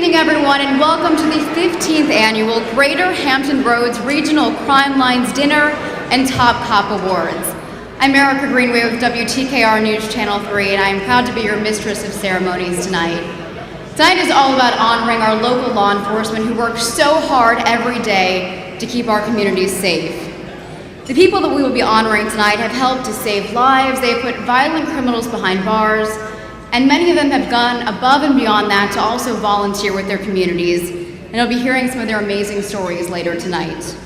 evening, everyone, and welcome to the 15th Annual Greater Hampton Roads Regional Crime Lines Dinner and Top Cop Awards. I'm Erica Greenway with WTKR News Channel 3, and I am proud to be your mistress of ceremonies tonight. Tonight is all about honoring our local law enforcement who work so hard every day to keep our communities safe. The people that we will be honoring tonight have helped to save lives, they have put violent criminals behind bars, and many of them have gone above and beyond that to also volunteer with their communities, and you'll be hearing some of their amazing stories later tonight.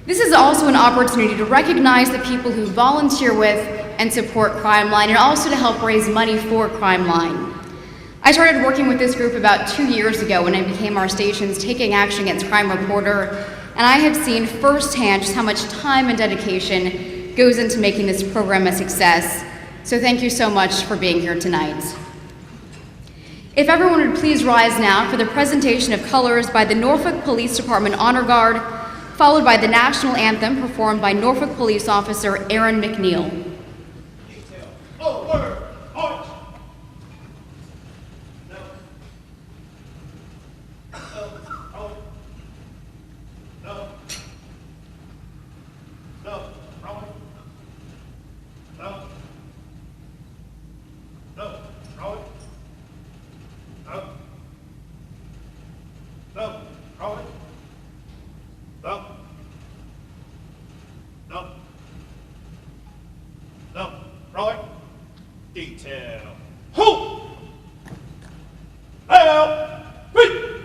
This is also an opportunity to recognize the people who volunteer with and support Crime Line, and also to help raise money for Crime Line. I started working with this group about 2 years ago when I became our station's Taking Action Against Crime reporter, and I have seen firsthand just how much time and dedication goes into making this program a success. So thank you so much for being here tonight. If everyone would please rise now for the presentation of colors by the Norfolk Police Department Honor Guard, followed by the national anthem performed by Norfolk Police Officer Aaron McNeil. Detail. Oh, word. March. No. Oh. No. No. Wrong. No. No. Wrong. No. No. Wrong. No. No. No. Wrong. Detail. Who? Now. Breathe.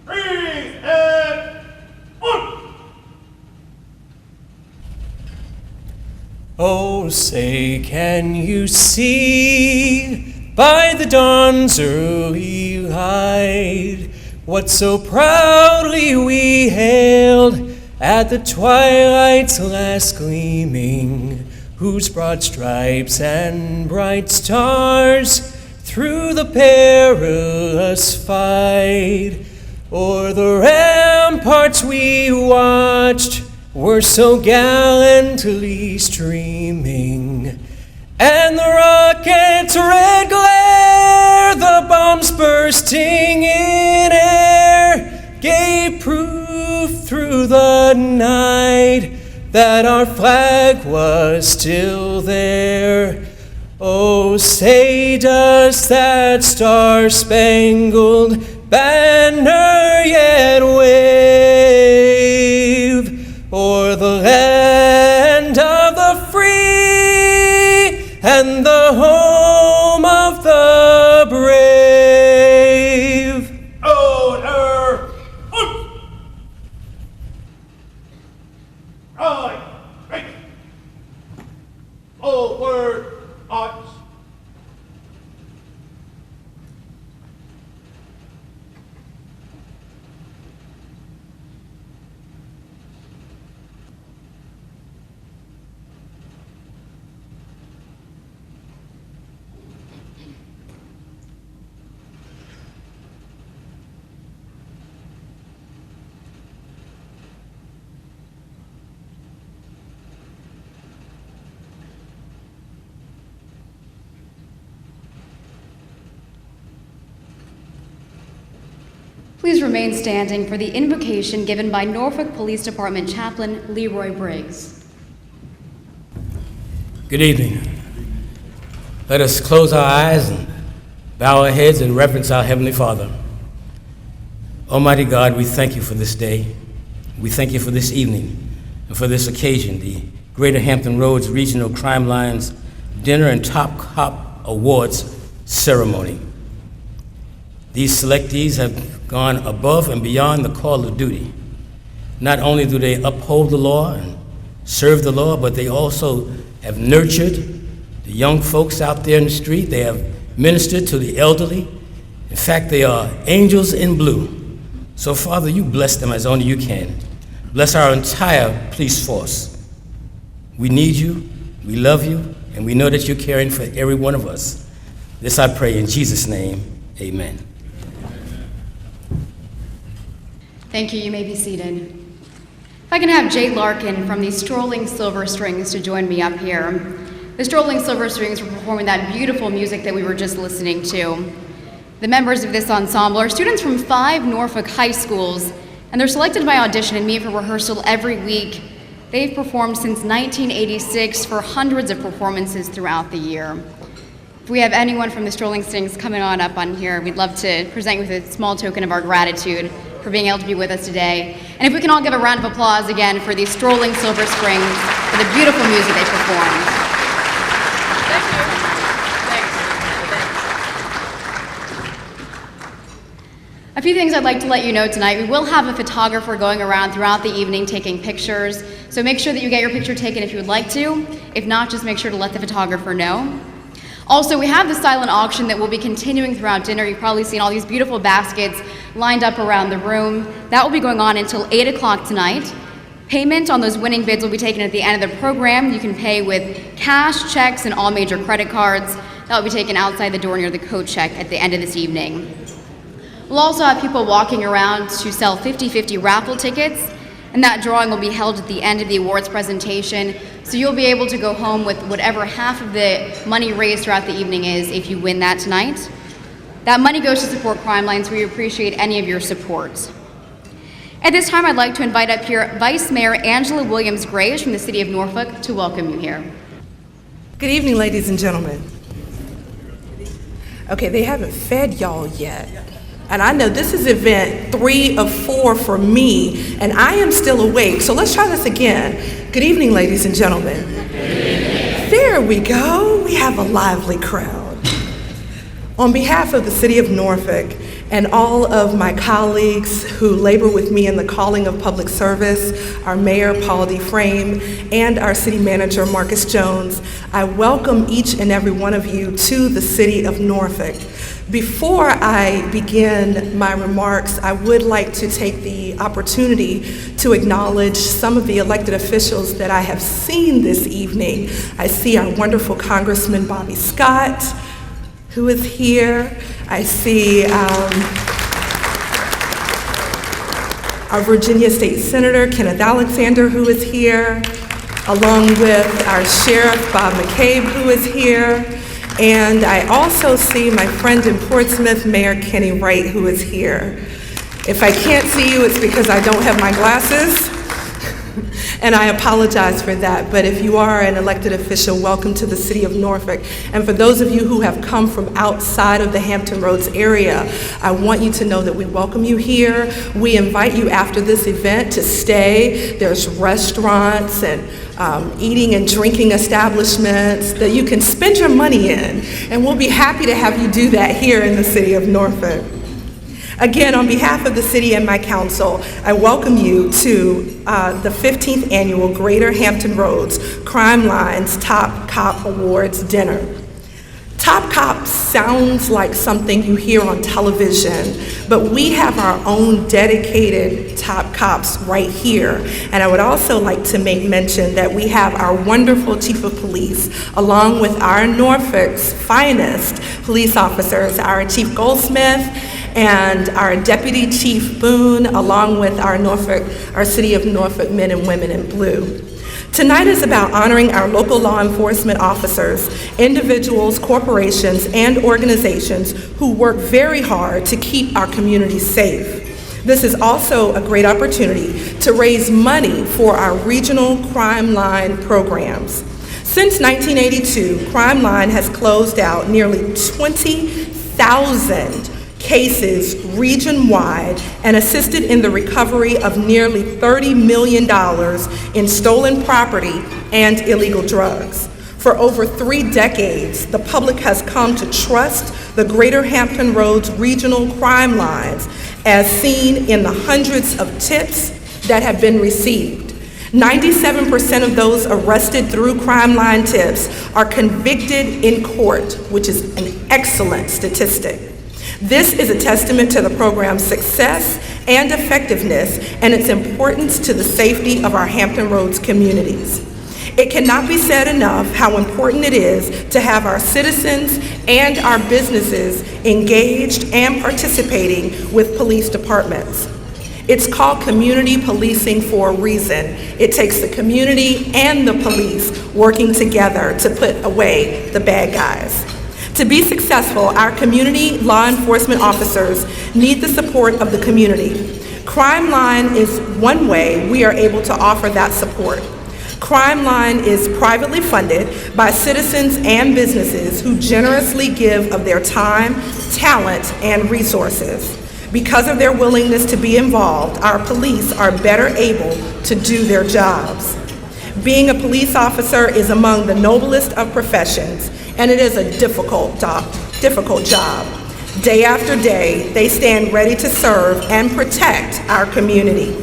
Breathe and on. Oh, say, can you see by the dawn's early light what so proudly we hailed at the twilight's last gleaming, whose broad stripes and bright stars through the perilous fight o'er the ramparts we watched were so gallantly streaming, and the rocket's red glare, the bombs bursting in air, gave proof through the night that our flag was still there. Oh, say, does that star-spangled banner yet wave o'er the land of the free and the home of the brave? Order. Right. Right. Forward. March. Please remain standing for the invocation given by Norfolk Police Department Chaplain Leroy Briggs. Good evening. Let us close our eyes and bow our heads and reverence our Heavenly Father. Almighty God, we thank you for this day. We thank you for this evening and for this occasion, the Greater Hampton Roads Regional Crime Lines Dinner and Top Cop Awards ceremony. These selectees have gone above and beyond the call of duty. Not only do they uphold the law and serve the law, but they also have nurtured the young folks out there in the street. They have ministered to the elderly. In fact, they are angels in blue. So, Father, you bless them as only you can. Bless our entire police force. We need you, we love you, and we know that you're caring for every one of us. This I pray in Jesus' name, amen. Thank you. You may be seated. If I can have Jay Larkin from the Strolling Silver Strings to join me up here. The Strolling Silver Strings were performing that beautiful music that we were just listening to. The members of this ensemble are students from 5 Norfolk high schools, and they're selected by audition and meet for rehearsal every week. They've performed since 1986 for hundreds of performances throughout the year. If we have anyone from the Strolling Stings coming on up on here, we'd love to present you with a small token of our gratitude for being able to be with us today. And if we can all give a round of applause again for the Strolling Silver Springs for the beautiful music they performed. Thank you. A few things I'd like to let you know tonight. We will have a photographer going around throughout the evening taking pictures, so make sure that you get your picture taken if you would like to. If not, just make sure to let the photographer know. Also, we have the silent auction that will be continuing throughout dinner. You've probably seen all these beautiful baskets lined up around the room. That will be going on until 8 o'clock tonight. Payment on those winning bids will be taken at the end of the program. You can pay with cash, checks, and all major credit cards. That will be taken outside the door near the coat check at the end of this evening. We'll also have people walking around to sell 50/50 raffle tickets, and that drawing will be held at the end of the awards presentation. So you'll be able to go home with whatever half of the money raised throughout the evening is if you win that tonight. That money goes to support Crime Lines. We appreciate any of your support. At this time, I'd like to invite up here Vice Mayor Angela Williams-Graves from the City of Norfolk to welcome you here. Good evening, ladies and gentlemen. Okay, they haven't fed y'all yet. And I know this is event 3 of 4 for me, and I am still awake. So let's try this again. Good evening, ladies and gentlemen. There we go. We have a lively crowd. On behalf of the City of Norfolk and all of my colleagues who labor with me in the calling of public service, our Mayor, Paul D. Frame, and our City Manager, Marcus Jones, I welcome each and every one of you to the City of Norfolk. Before I begin my remarks, I would like to take the opportunity to acknowledge some of the elected officials that I have seen this evening. I see our wonderful Congressman Bobby Scott, who is here. I see our Virginia State Senator, Kenneth Alexander, who is here, along with our Sheriff, Bob McCabe, who is here. And I also see my friend in Portsmouth, Mayor Kenny Wright, who is here. If I can't see you, it's because I don't have my glasses, and I apologize for that. But if you are an elected official, welcome to the City of Norfolk. And for those of you who have come from outside of the Hampton Roads area, I want you to know that we welcome you here. We invite you after this event to stay. There's restaurants and eating and drinking establishments that you can spend your money in, and we'll be happy to have you do that here in the City of Norfolk. Again, on behalf of the city and my council, I welcome you to the 15th annual Greater Hampton Roads Crime Lines Top Cop Awards dinner. Top Cop sounds like something you hear on television, but we have our own dedicated top cops right here. And I would also like to make mention that we have our wonderful Chief of Police, along with our Norfolk's finest police officers, our Chief Goldsmith and our Deputy Chief Boone, along with our City of Norfolk men and women in blue. Tonight is about honoring our local law enforcement officers, individuals, corporations, and organizations who work very hard to keep our communities safe. This is also a great opportunity to raise money for our regional Crime Line programs. Since 1982, Crime Line has closed out nearly 20,000 cases region-wide and assisted in the recovery of nearly $30 million in stolen property and illegal drugs. For over 3 decades, the public has come to trust the Greater Hampton Roads Regional Crime Lines, as seen in the hundreds of tips that have been received. 97% of those arrested through Crime Line tips are convicted in court, which is an excellent statistic. This is a testament to the program's success and effectiveness and its importance to the safety of our Hampton Roads communities. It cannot be said enough how important it is to have our citizens and our businesses engaged and participating with police departments. It's called community policing for a reason. It takes the community and the police working together to put away the bad guys. To be successful, our community law enforcement officers need the support of the community. Crime Line is one way we are able to offer that support. Crime Line is privately funded by citizens and businesses who generously give of their time, talent, and resources. Because of their willingness to be involved, our police are better able to do their jobs. Being a police officer is among the noblest of professions, and it is a difficult job. Day after day, they stand ready to serve and protect our community.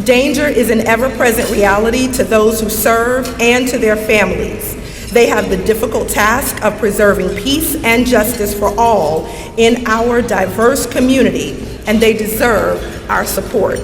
Danger is an ever-present reality to those who serve and to their families. They have the difficult task of preserving peace and justice for all in our diverse community, and they deserve our support.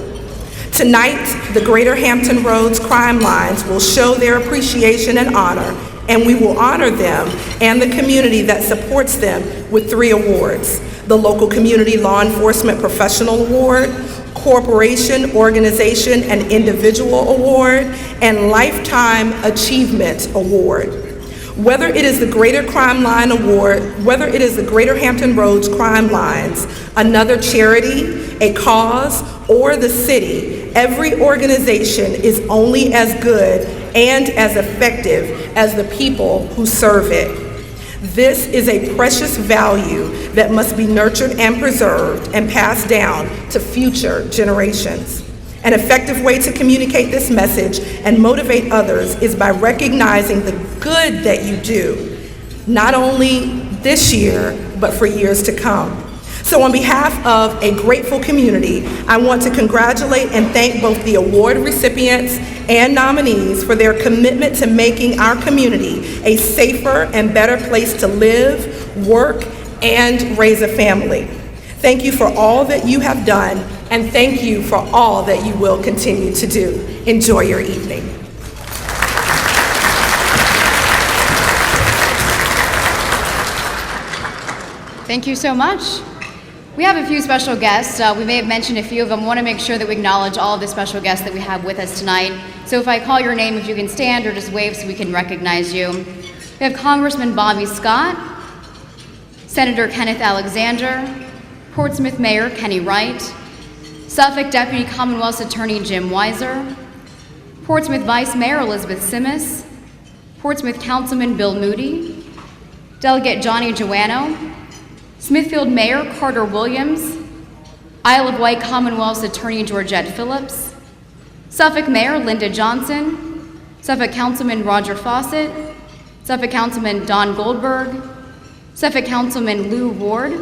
Tonight, the Greater Hampton Roads Crime Lines will show their appreciation and honor, and we will honor them and the community that supports them with 3 awards: the Local Community Law Enforcement Professional Award, Corporation, Organization, and Individual Award, and Lifetime Achievement Award. Whether it is the Greater Crime Line Award, whether it is the Greater Hampton Roads Crime Lines, another charity, a cause, or the city, every organization is only as good and as effective as the people who serve it. This is a precious value that must be nurtured and preserved and passed down to future generations. An effective way to communicate this message and motivate others is by recognizing the good that you do, not only this year, but for years to come. So on behalf of a grateful community, I want to congratulate and thank both the award recipients and nominees for their commitment to making our community a safer and better place to live, work, and raise a family. Thank you for all that you have done, and thank you for all that you will continue to do. Enjoy your evening. Thank you so much. We have a few special guests. We may have mentioned a few of them. I want to make sure that we acknowledge all of the special guests that we have with us tonight. So if I call your name, if you can stand or just wave so we can recognize you. We have Congressman Bobby Scott, Senator Kenneth Alexander, Portsmouth Mayor Kenny Wright, Suffolk Deputy Commonwealth's Attorney Jim Weiser, Portsmouth Vice Mayor Elizabeth Simmis, Portsmouth Councilman Bill Moody, Delegate Johnny Joanno, Smithfield Mayor Carter Williams, Isle of Wight Commonwealth's Attorney Georgette Phillips, Suffolk Mayor Linda Johnson, Suffolk Councilman Roger Fawcett, Suffolk Councilman Don Goldberg, Suffolk Councilman Lou Ward,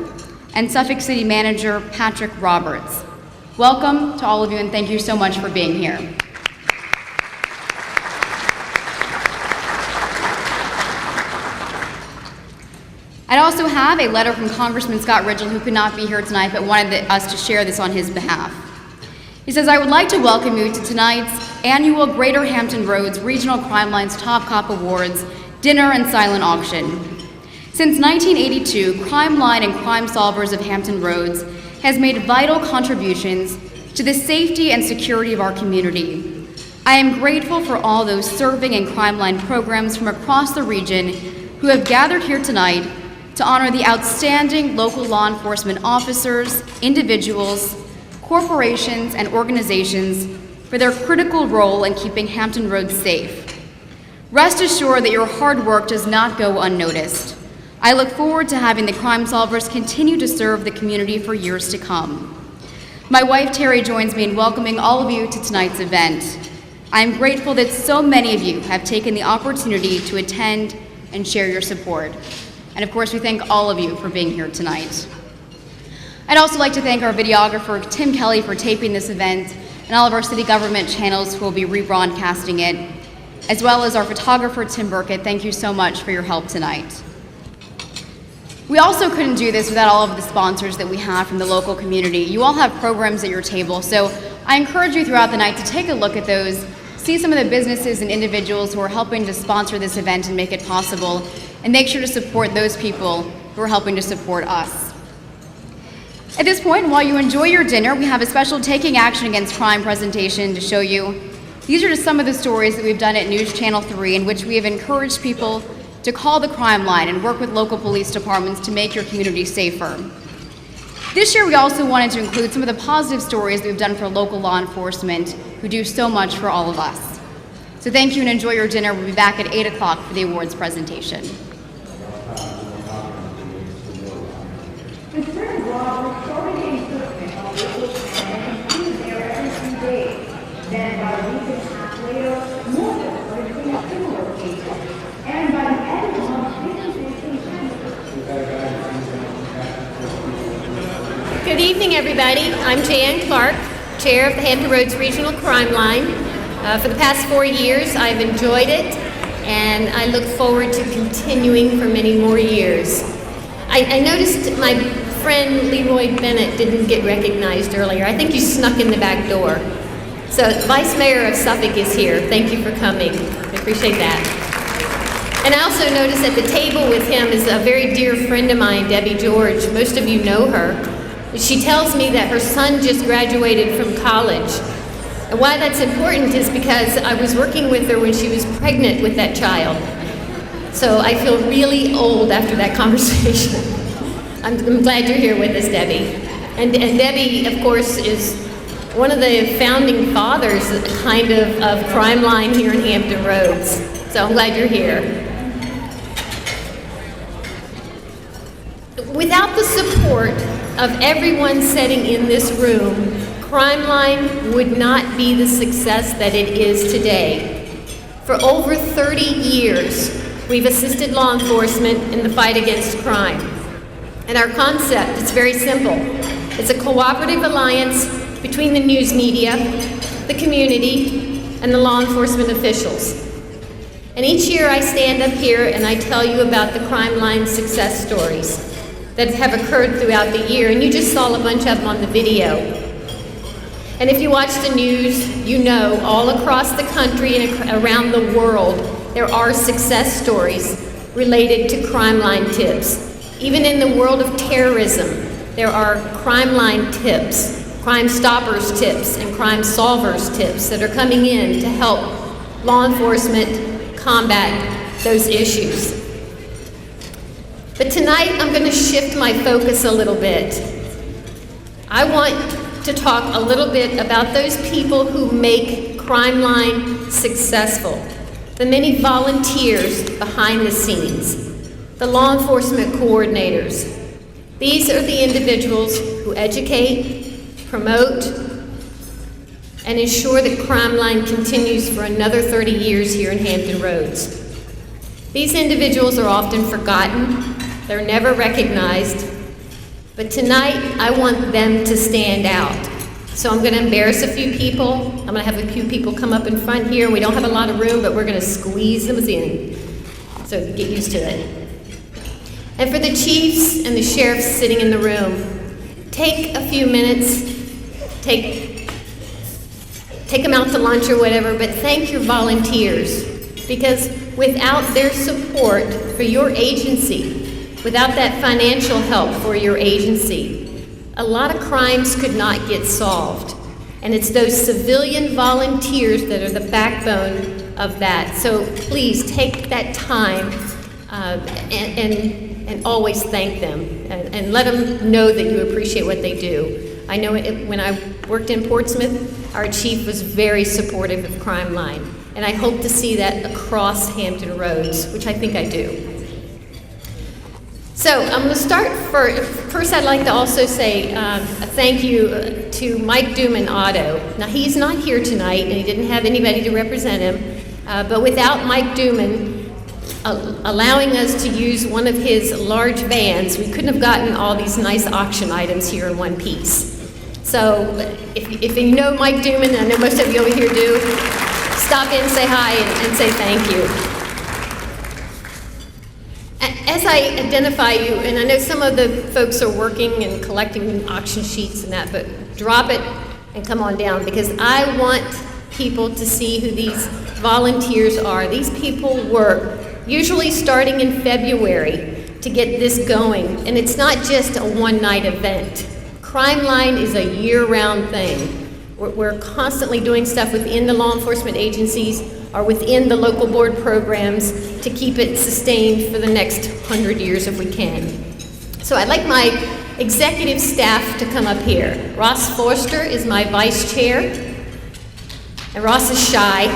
and Suffolk City Manager Patrick Roberts. Welcome to all of you, and thank you so much for being here. I also have a letter from Congressman Scott Ridgell, who could not be here tonight, but wanted us to share this on his behalf. He says, I would like to welcome you to tonight's annual Greater Hampton Roads Regional Crime Line's Top Cop Awards dinner and silent auction. Since 1982, Crime Line and Crime Solvers of Hampton Roads has made vital contributions to the safety and security of our community. I am grateful for all those serving in Crime Line programs from across the region who have gathered here tonight to honor the outstanding local law enforcement officers, individuals, corporations, and organizations for their critical role in keeping Hampton Roads safe. Rest assured that your hard work does not go unnoticed. I look forward to having the Crime Solvers continue to serve the community for years to come. My wife Terry joins me in welcoming all of you to tonight's event. I am grateful that so many of you have taken the opportunity to attend and share your support. And of course, we thank all of you for being here tonight. I'd also like to thank our videographer, Tim Kelly, for taping this event, and all of our city government channels who will be rebroadcasting it, as well as our photographer, Tim Burkett. Thank you so much for your help tonight. We also couldn't do this without all of the sponsors that we have from the local community. You all have programs at your table, so I encourage you throughout the night to take a look at those, see some of the businesses and individuals who are helping to sponsor this event and make it possible, and make sure to support those people who are helping to support us. At this point, while you enjoy your dinner, we have a special Taking Action Against Crime presentation to show you. These are just some of the stories that we've done at News Channel 3 in which we have encouraged people to call the crime line and work with local police departments to make your community safer. This year, we also wanted to include some of the positive stories that we've done for local law enforcement who do so much for all of us. So thank you and enjoy your dinner. We'll be back at 8 o'clock for the awards presentation. Then about a week and a half later, more people started cleaning up similar locations. And by the end of the month, 50 Good evening, everybody. I'm Jan Clark, Chair of the Hampton Roads Regional Crime Line. For the past 4 years, I've enjoyed it, and I look forward to continuing for many more years. I noticed my friend Leroy Bennett didn't get recognized earlier. I think you snuck in the back door. So, Vice Mayor of Suffolk is here. Thank you for coming. I appreciate that. And I also noticed at the table with him is a very dear friend of mine, Debbie George. Most of you know her. She tells me that her son just graduated from college. And why that's important is because I was working with her when she was pregnant with that child. So I feel really old after that conversation. I'm glad you're here with us, Debbie. And Debbie, of course, is one of the founding fathers, kind of Crime Line here in Hampton Roads. So I'm glad you're here. Without the support of everyone sitting in this room, Crime Line would not be the success that it is today. For over 30 years, we've assisted law enforcement in the fight against crime. And our concept is very simple. It's a cooperative alliance between the news media, the community, and the law enforcement officials. And each year I stand up here and I tell you about the Crime Line success stories that have occurred throughout the year, and you just saw a bunch of them on the video. And if you watch the news, you know all across the country and around the world, there are success stories related to Crime Line tips. Even in the world of terrorism, there are Crime Line tips, Crime Stoppers tips, and Crime Solvers tips that are coming in to help law enforcement combat those issues. But tonight, I'm going to shift my focus a little bit. I want to talk a little bit about those people who make Crime Line successful, the many volunteers behind the scenes, the law enforcement coordinators. These are the individuals who educate, promote, and ensure that Crime Line continues for another 30 years here in Hampton Roads. These individuals are often forgotten, they're never recognized, but tonight I want them to stand out. So I'm going to embarrass a few people. I'm going to have a few people come up in front here. We don't have a lot of room, but we're going to squeeze them in. So get used to it. And for the chiefs and the sheriffs sitting in the room, take a few minutes, take them out to lunch or whatever, but thank your volunteers, because without their support for your agency, without that financial help for your agency, a lot of crimes could not get solved. And it's those civilian volunteers that are the backbone of that. So please take that time and always thank them and let them know that you appreciate what they do. I know when I worked in Portsmouth, our chief was very supportive of Crime Line, and I hope to see that across Hampton Roads, which I think I do. So I'm going to start first. I'd like to also say a thank you to Mike Duman Auto. Now he's not here tonight, and he didn't have anybody to represent him. But without Mike Duman allowing us to use one of his large vans, we couldn't have gotten all these nice auction items here in one piece. So if you know Mike Duman, I know most of you over here do, stop in, say hi, and say thank you. As I identify you, and I know some of the folks are working and collecting auction sheets and that, but drop it and come on down, because I want people to see who these volunteers are. These people work, usually starting in February, to get this going. And it's not just a one-night event. Crime Line is a year-round thing. We're constantly doing stuff within the law enforcement agencies, are within the local board programs to keep it sustained for the next 100 years if we can. So I'd like my executive staff to come up here. Ross Forster is my vice chair, and Ross is shy.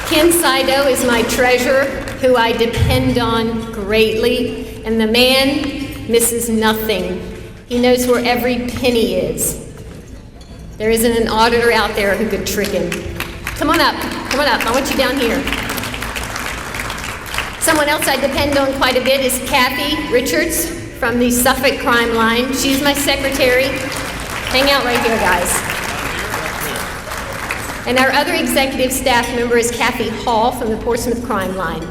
Ken Saido is my treasurer, who I depend on greatly, and the man misses nothing. He knows where every penny is. There isn't an auditor out there who could trick him. Come on up, I want you down here. Someone else I depend on quite a bit is Kathy Richards from the Suffolk Crime Line. She's my secretary. Hang out right here, guys. And our other executive staff member is Kathy Hall from the Portsmouth Crime Line.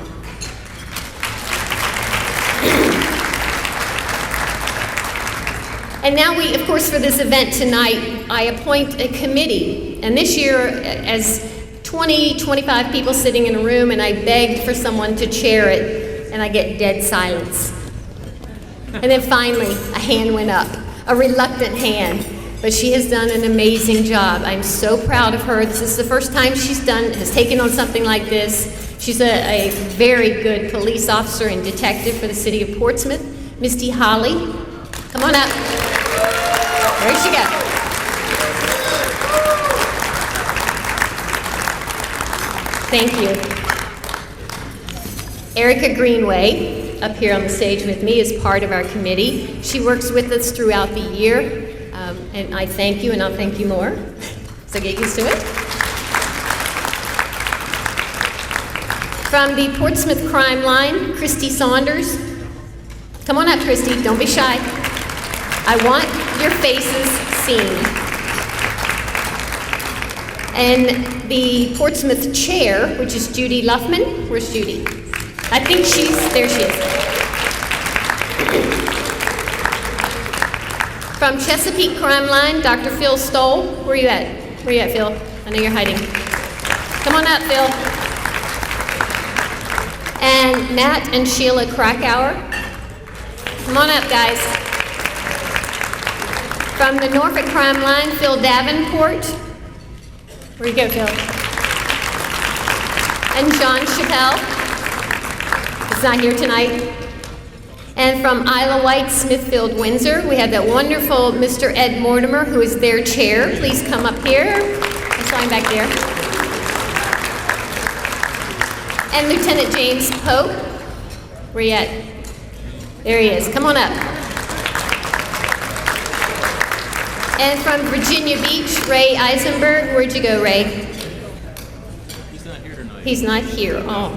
And now we, of course, for this event tonight, I appoint a committee. And this year, as 20, 25 people sitting in a room, and I begged for someone to chair it, and I get dead silence. And then finally, a hand went up, a reluctant hand. But she has done an amazing job. I'm so proud of her. This is the first time has taken on something like this. She's a very good police officer and detective for the city of Portsmouth. Misty Holly, come on up. Where'd she go? Thank you. Erica Greenway, up here on the stage with me, is part of our committee. She works with us throughout the year, and I thank you, and I'll thank you more. So get used to it. From the Portsmouth Crime Line, Christy Saunders. Come on up, Christy, don't be shy. I want your faces seen. And the Portsmouth Chair, which is Judy Luffman. Where's Judy? I think there she is. From Chesapeake Crime Line, Dr. Phil Stoll. Where are you at? Where are you at, Phil? I know you're hiding. Come on up, Phil. And Matt and Sheila Krakauer. Come on up, guys. From the Norfolk Crime Line, Phil Davenport. Where you go, Phil? And John Chappelle. He's not here tonight. And from Isla White, Smithfield, Windsor, we have that wonderful Mr. Ed Mortimer, who is their chair. Please come up here. I saw him back there. And Lieutenant James Pope. Where you at? There he is. Come on up. And from Virginia Beach, Ray Eisenberg. Where'd you go, Ray? He's not here tonight. He's not here. Oh.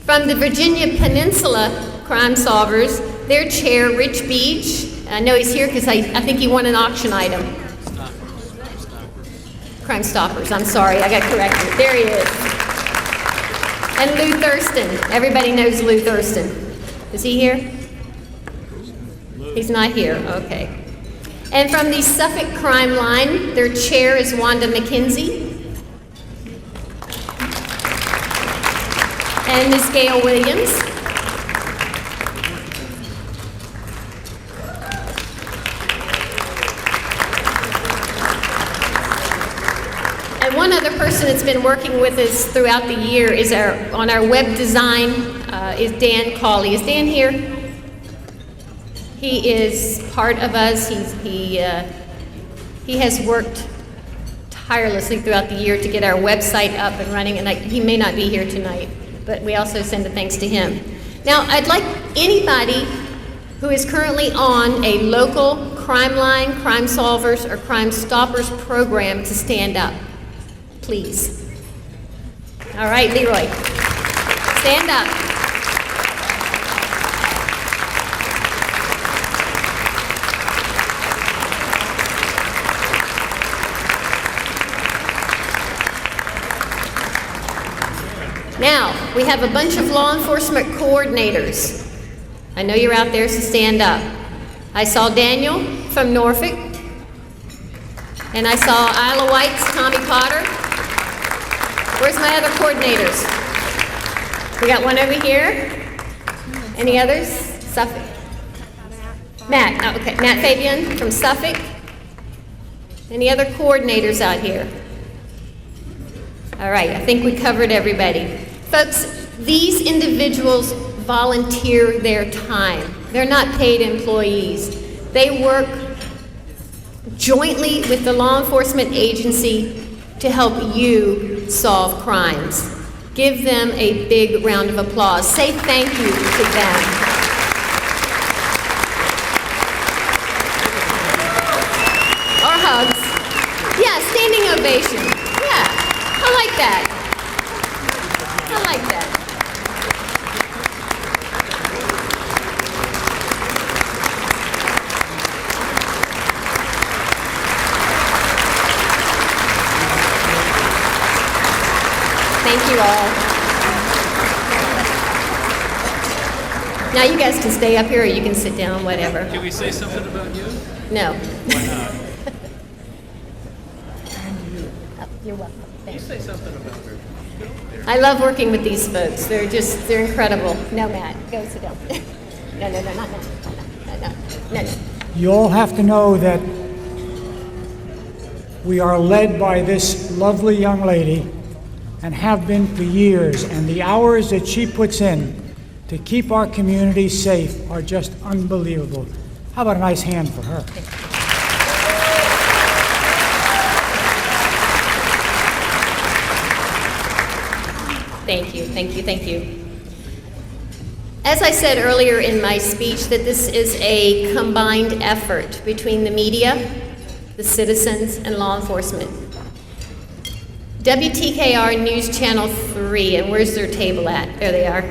From the Virginia Peninsula Crime Solvers, their chair, Rich Beach. I know he's here because I think he won an auction item. Crime Stoppers. I'm sorry, I got corrected. There he is. And Lou Thurston. Everybody knows Lou Thurston. Is he here? He's not here. Okay. And from the Suffolk Crime Line, their chair is Wanda McKenzie. And Ms. Gail Williams. And one other person that's been working with us throughout the year is on our web design is Dan Cawley. Is Dan here? He is part of us. He has worked tirelessly throughout the year to get our website up and running, and he may not be here tonight, but we also send a thanks to him. Now, I'd like anybody who is currently on a local Crime Line, Crime Solvers, or Crime Stoppers program to stand up, please. All right, Leroy, stand up. Now, we have a bunch of law enforcement coordinators. I know you're out there, so stand up. I saw Daniel from Norfolk, and I saw Isla White's Tommy Potter. Where's my other coordinators? We got one over here. Any others? Suffolk. Matt, oh, okay, Matt Fabian from Suffolk. Any other coordinators out here? All right, I think we covered everybody. Folks, these individuals volunteer their time. They're not paid employees. They work jointly with the law enforcement agency to help you solve crimes. Give them a big round of applause. Say thank you to them. Or hugs. Yeah, standing ovation. Yeah, I like that. I like that. Thank you all. Now you guys can stay up here or you can sit down, whatever. Can we say something about you? No. Why not? You're welcome. You say something about her. I love working with these folks. They're incredible. No, Matt, go sit down. No, not now. No. You all have to know that we are led by this lovely young lady and have been for years, and the hours that she puts in to keep our community safe are just unbelievable. How about a nice hand for her? Thank you. As I said earlier in my speech, that this is a combined effort between the media, the citizens, and law enforcement. WTKR News Channel 3, and where's their table at? There they are.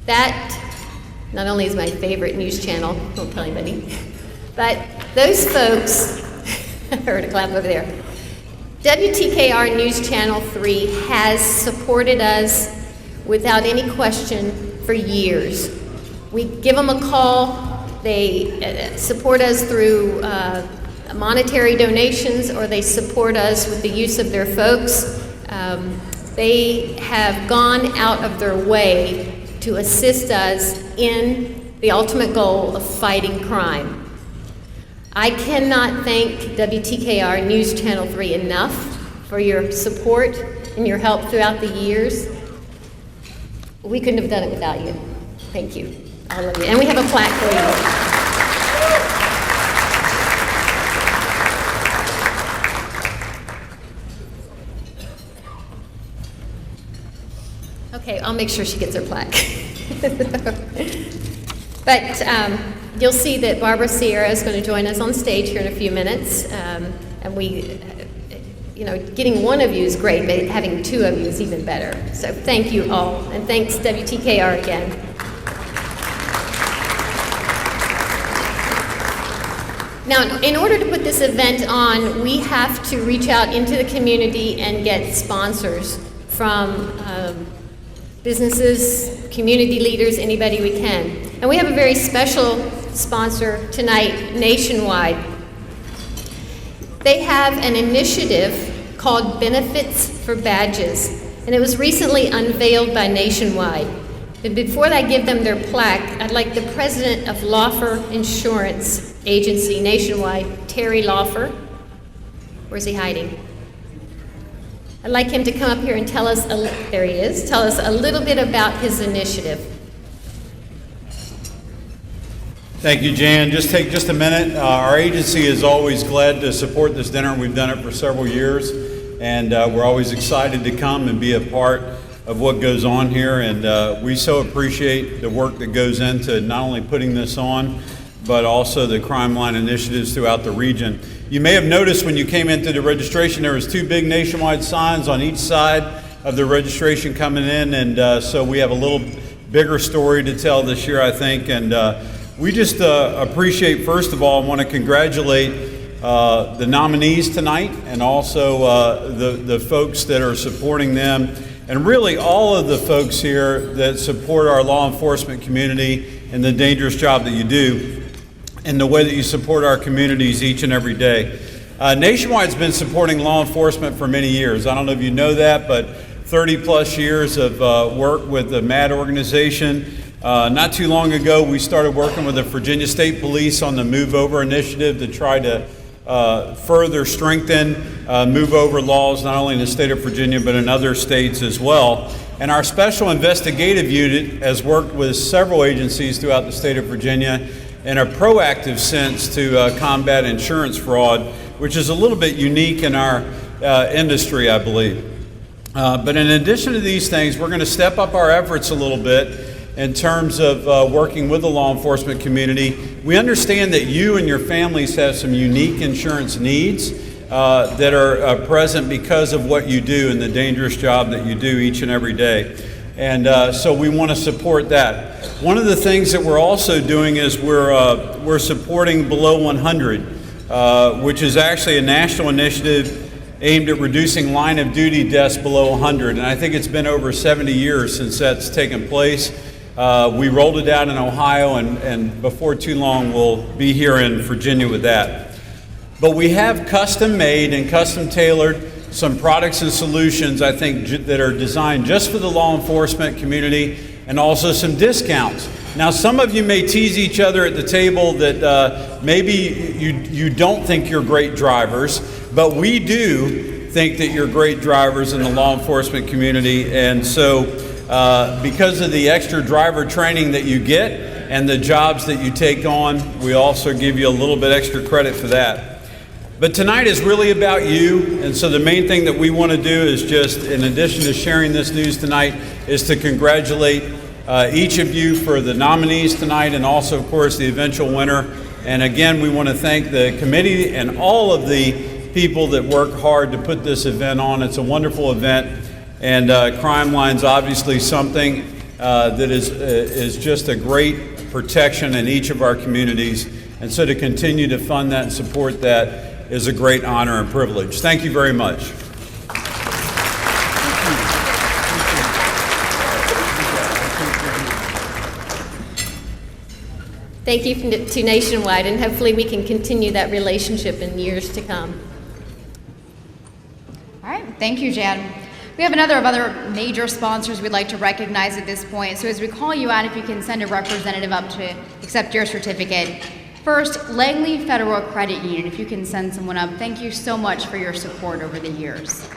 That not only is my favorite news channel, won't tell anybody, but those folks, I heard a clap over there. WTKR News Channel 3 has supported us without any question for years. We give them a call, they support us through monetary donations, or they support us with the use of their folks. They have gone out of their way to assist us in the ultimate goal of fighting crime. I cannot thank WTKR News Channel 3 enough for your support and your help throughout the years. We couldn't have done it without you. Thank you, all of you. And we have a plaque for you. Okay, I'll make sure she gets her plaque. But you'll see that Barbara Sierra is going to join us on stage here in a few minutes. And we, getting one of you is great, but having two of you is even better. So thank you all, and thanks WTKR again. Now, in order to put this event on, we have to reach out into the community and get sponsors from businesses, community leaders, anybody we can. And we have a very special sponsor tonight, Nationwide. They have an initiative called Benefits for Badges, and it was recently unveiled by Nationwide. But before I give them their plaque, I'd like the president of Laufer Insurance Agency Nationwide, Terry Laufer. Where's he hiding? I'd like him to come up here and tell us, there he is, tell us a little bit about his initiative. Thank you, Jan. Just take just a minute. Our agency is always glad to support this dinner. We've done it for several years, and we're always excited to come and be a part of what goes on here. And we so appreciate the work that goes into not only putting this on, but also the crime line initiatives throughout the region. You may have noticed when you came into the registration, there was two big Nationwide signs on each side of the registration coming in, and so we have a little bigger story to tell this year, I think. And we just appreciate, first of all, I want to congratulate the nominees tonight, and also the folks that are supporting them, and really all of the folks here that support our law enforcement community and the dangerous job that you do, and the way that you support our communities each and every day. Nationwide's been supporting law enforcement for many years. I don't know if you know that, but 30 plus years of work with the MAD organization. Not too long ago, we started working with the Virginia State Police on the Move Over initiative to try to further strengthen, move over laws not only in the state of Virginia but in other states as well. And our Special Investigative Unit has worked with several agencies throughout the state of Virginia in a proactive sense to combat insurance fraud, which is a little bit unique in our industry, I believe. But in addition to these things, we're going to step up our efforts a little bit in terms of working with the law enforcement community. We understand that you and your families have some unique insurance needs that are present because of what you do and the dangerous job that you do each and every day. And so we want to support that. One of the things that we're also doing is we're supporting Below 100, which is actually a national initiative aimed at reducing line of duty deaths below 100. And I think it's been over 70 years since that's taken place. We rolled it out in Ohio, and before too long we'll be here in Virginia with that. But we have custom made and custom tailored some products and solutions, I think, that are designed just for the law enforcement community, and also some discounts. Now, some of you may tease each other at the table that maybe you don't think you're great drivers, but we do think that you're great drivers in the law enforcement community. And so because of the extra driver training that you get and the jobs that you take on, we also give you a little bit extra credit for that. But tonight is really about you, and so the main thing that we want to do is just, in addition to sharing this news tonight, is to congratulate each of you for the nominees tonight, and also, of course, the eventual winner. And again, we want to thank the committee and all of the people that work hard to put this event on. It's a wonderful event, and Crime Line's obviously something that is just a great protection in each of our communities. And so to continue to fund that and support that is a great honor and privilege. Thank you very much. Thank you to Nationwide, and hopefully we can continue that relationship in years to come. All right, thank you, Jan. We have another of other major sponsors we'd like to recognize at this point. So as we call you out, if you can send a representative up to accept your certificate. First, Langley Federal Credit Union, if you can send someone up. Thank you so much for your support over the years.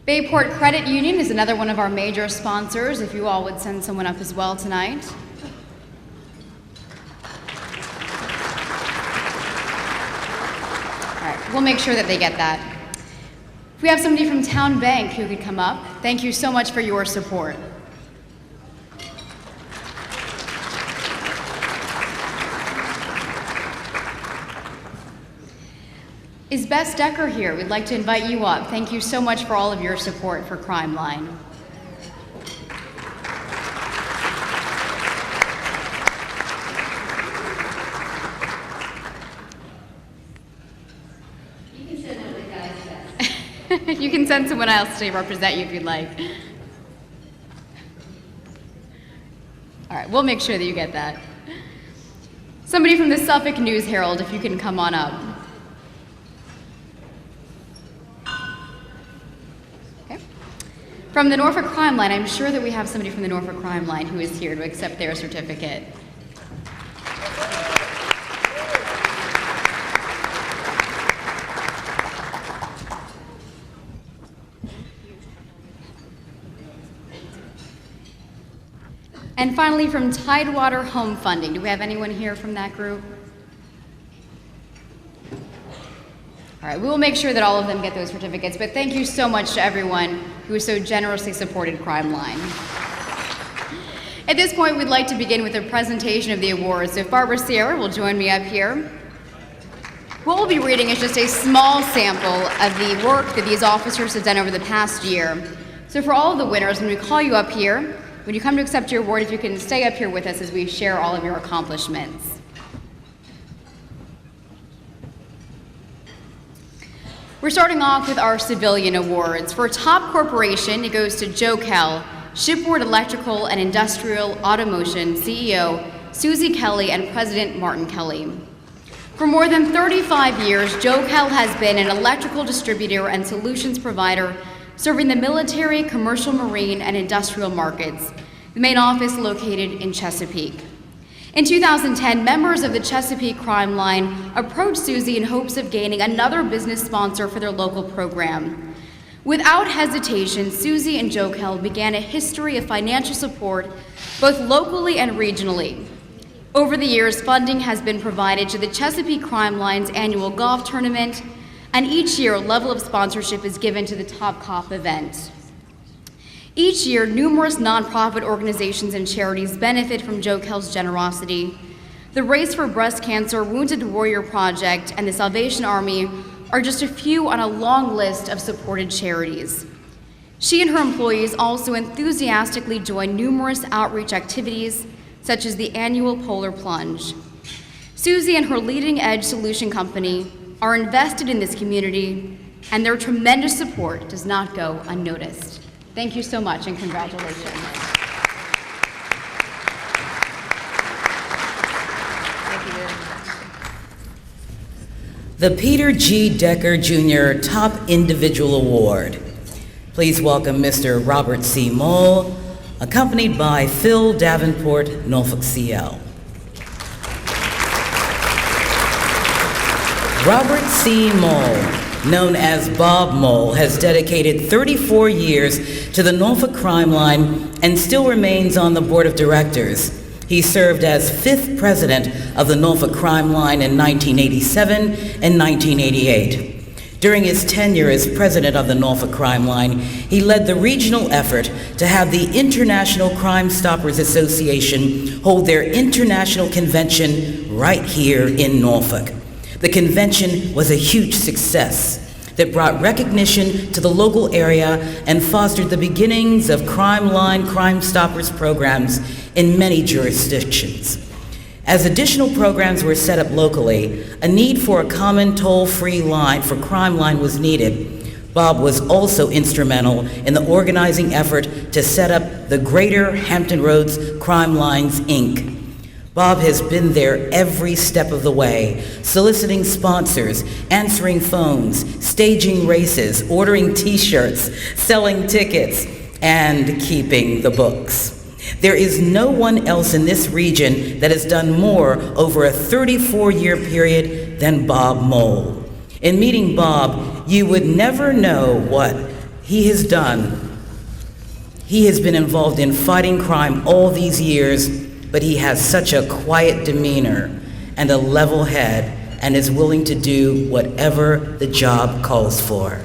Bayport Credit Union is another one of our major sponsors. If you all would send someone up as well tonight. We'll make sure that they get that. If we have somebody from Town Bank who could come up, thank you so much for your support. Is Bess Decker here? We'd like to invite you up. Thank you so much for all of your support for Crime Line. You can send someone else to represent you if you'd like. All right, we'll make sure that you get that. Somebody from the Suffolk News Herald, if you can come on up. Okay. From the Norfolk Crime Line, I'm sure that we have somebody from the Norfolk Crime Line who is here to accept their certificate. And finally, from Tidewater Home Funding. Do we have anyone here from that group? All right, we will make sure that all of them get those certificates, but thank you so much to everyone who has so generously supported Crime Line. At this point, we'd like to begin with a presentation of the awards. So if Barbara Sierra will join me up here. What we'll be reading is just a small sample of the work that these officers have done over the past year. So for all of the winners, when we call you up here, when you come to accept your award, if you can stay up here with us as we share all of your accomplishments. We're starting off with our civilian awards. For top corporation, it goes to Joe Kell, Shipboard Electrical and Industrial Automotion CEO Susie Kelly and President Martin Kelly. For more than 35 years, JoCal has been an electrical distributor and solutions provider serving the military, commercial, marine, and industrial markets, the main office located in Chesapeake. In 2010, members of the Chesapeake Crime Line approached Susie in hopes of gaining another business sponsor for their local program. Without hesitation, Susie and JoCal began a history of financial support both locally and regionally. Over the years, funding has been provided to the Chesapeake Crime Line's annual golf tournament, and each year a level of sponsorship is given to the Top Cop event. Each year, numerous nonprofit organizations and charities benefit from JoCal's generosity. The Race for Breast Cancer, Wounded Warrior Project, and the Salvation Army are just a few on a long list of supported charities. She and her employees also enthusiastically join numerous outreach activities, such as the annual Polar Plunge. Susie and her leading edge solution company are invested in this community, and their tremendous support does not go unnoticed. Thank you so much, and congratulations. Thank you very much. The Peter G. Decker Jr. Top Individual Award. Please welcome Mr. Robert C. Mole, accompanied by Phil Davenport, Norfolk CL. Robert C. Mole, known as Bob Mole, has dedicated 34 years to the Norfolk Crime Line and still remains on the board of directors. He served as 5th president of the Norfolk Crime Line in 1987 and 1988. During his tenure as president of the Norfolk Crime Line, he led the regional effort to have the International Crime Stoppers Association hold their international convention right here in Norfolk. The convention was a huge success that brought recognition to the local area and fostered the beginnings of Crime Line Crime Stoppers programs in many jurisdictions. As additional programs were set up locally, a need for a common toll-free line for Crime Line was needed. Bob was also instrumental in the organizing effort to set up the Greater Hampton Roads Crime Lines, Inc. Bob has been there every step of the way, soliciting sponsors, answering phones, staging races, ordering t-shirts, selling tickets, and keeping the books. There is no one else in this region that has done more over a 34-year period than Bob Mole. In meeting Bob, you would never know what he has done. He has been involved in fighting crime all these years, but he has such a quiet demeanor and a level head and is willing to do whatever the job calls for.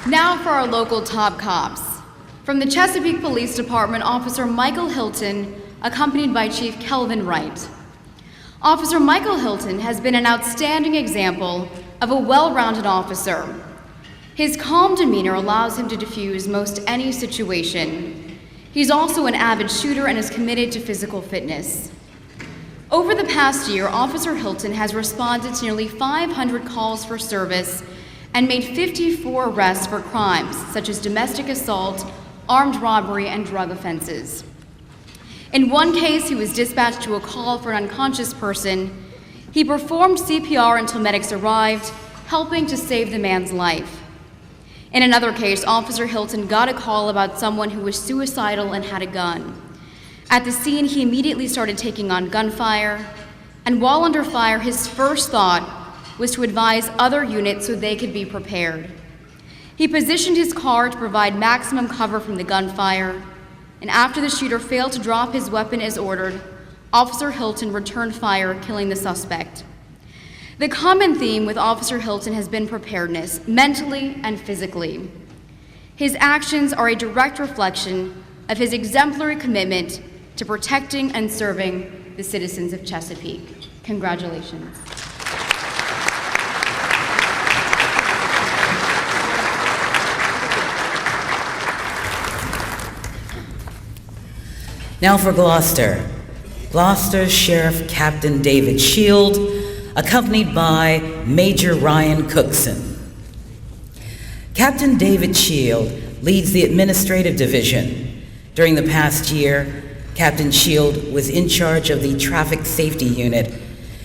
Now for our local top cops. From the Chesapeake Police Department, Officer Michael Hilton, accompanied by Chief Kelvin Wright. Officer Michael Hilton has been an outstanding example of a well-rounded officer. His calm demeanor allows him to diffuse most any situation. He's also an avid shooter and is committed to physical fitness. Over the past year, Officer Hilton has responded to nearly 500 calls for service and made 54 arrests for crimes such as domestic assault, armed robbery, and drug offenses. In one case, he was dispatched to a call for an unconscious person. He performed CPR until medics arrived, helping to save the man's life. In another case, Officer Hilton got a call about someone who was suicidal and had a gun. At the scene, he immediately started taking on gunfire, and while under fire, his first thought was to advise other units so they could be prepared. He positioned his car to provide maximum cover from the gunfire, and after the shooter failed to drop his weapon as ordered, Officer Hilton returned fire, killing the suspect. The common theme with Officer Hilton has been preparedness, mentally and physically. His actions are a direct reflection of his exemplary commitment to protecting and serving the citizens of Chesapeake. Congratulations. Now for Gloucester. Gloucester Sheriff Captain David Shield, accompanied by Major Ryan Cookson. Captain David Shield leads the Administrative Division. During the past year, Captain Shield was in charge of the Traffic Safety Unit,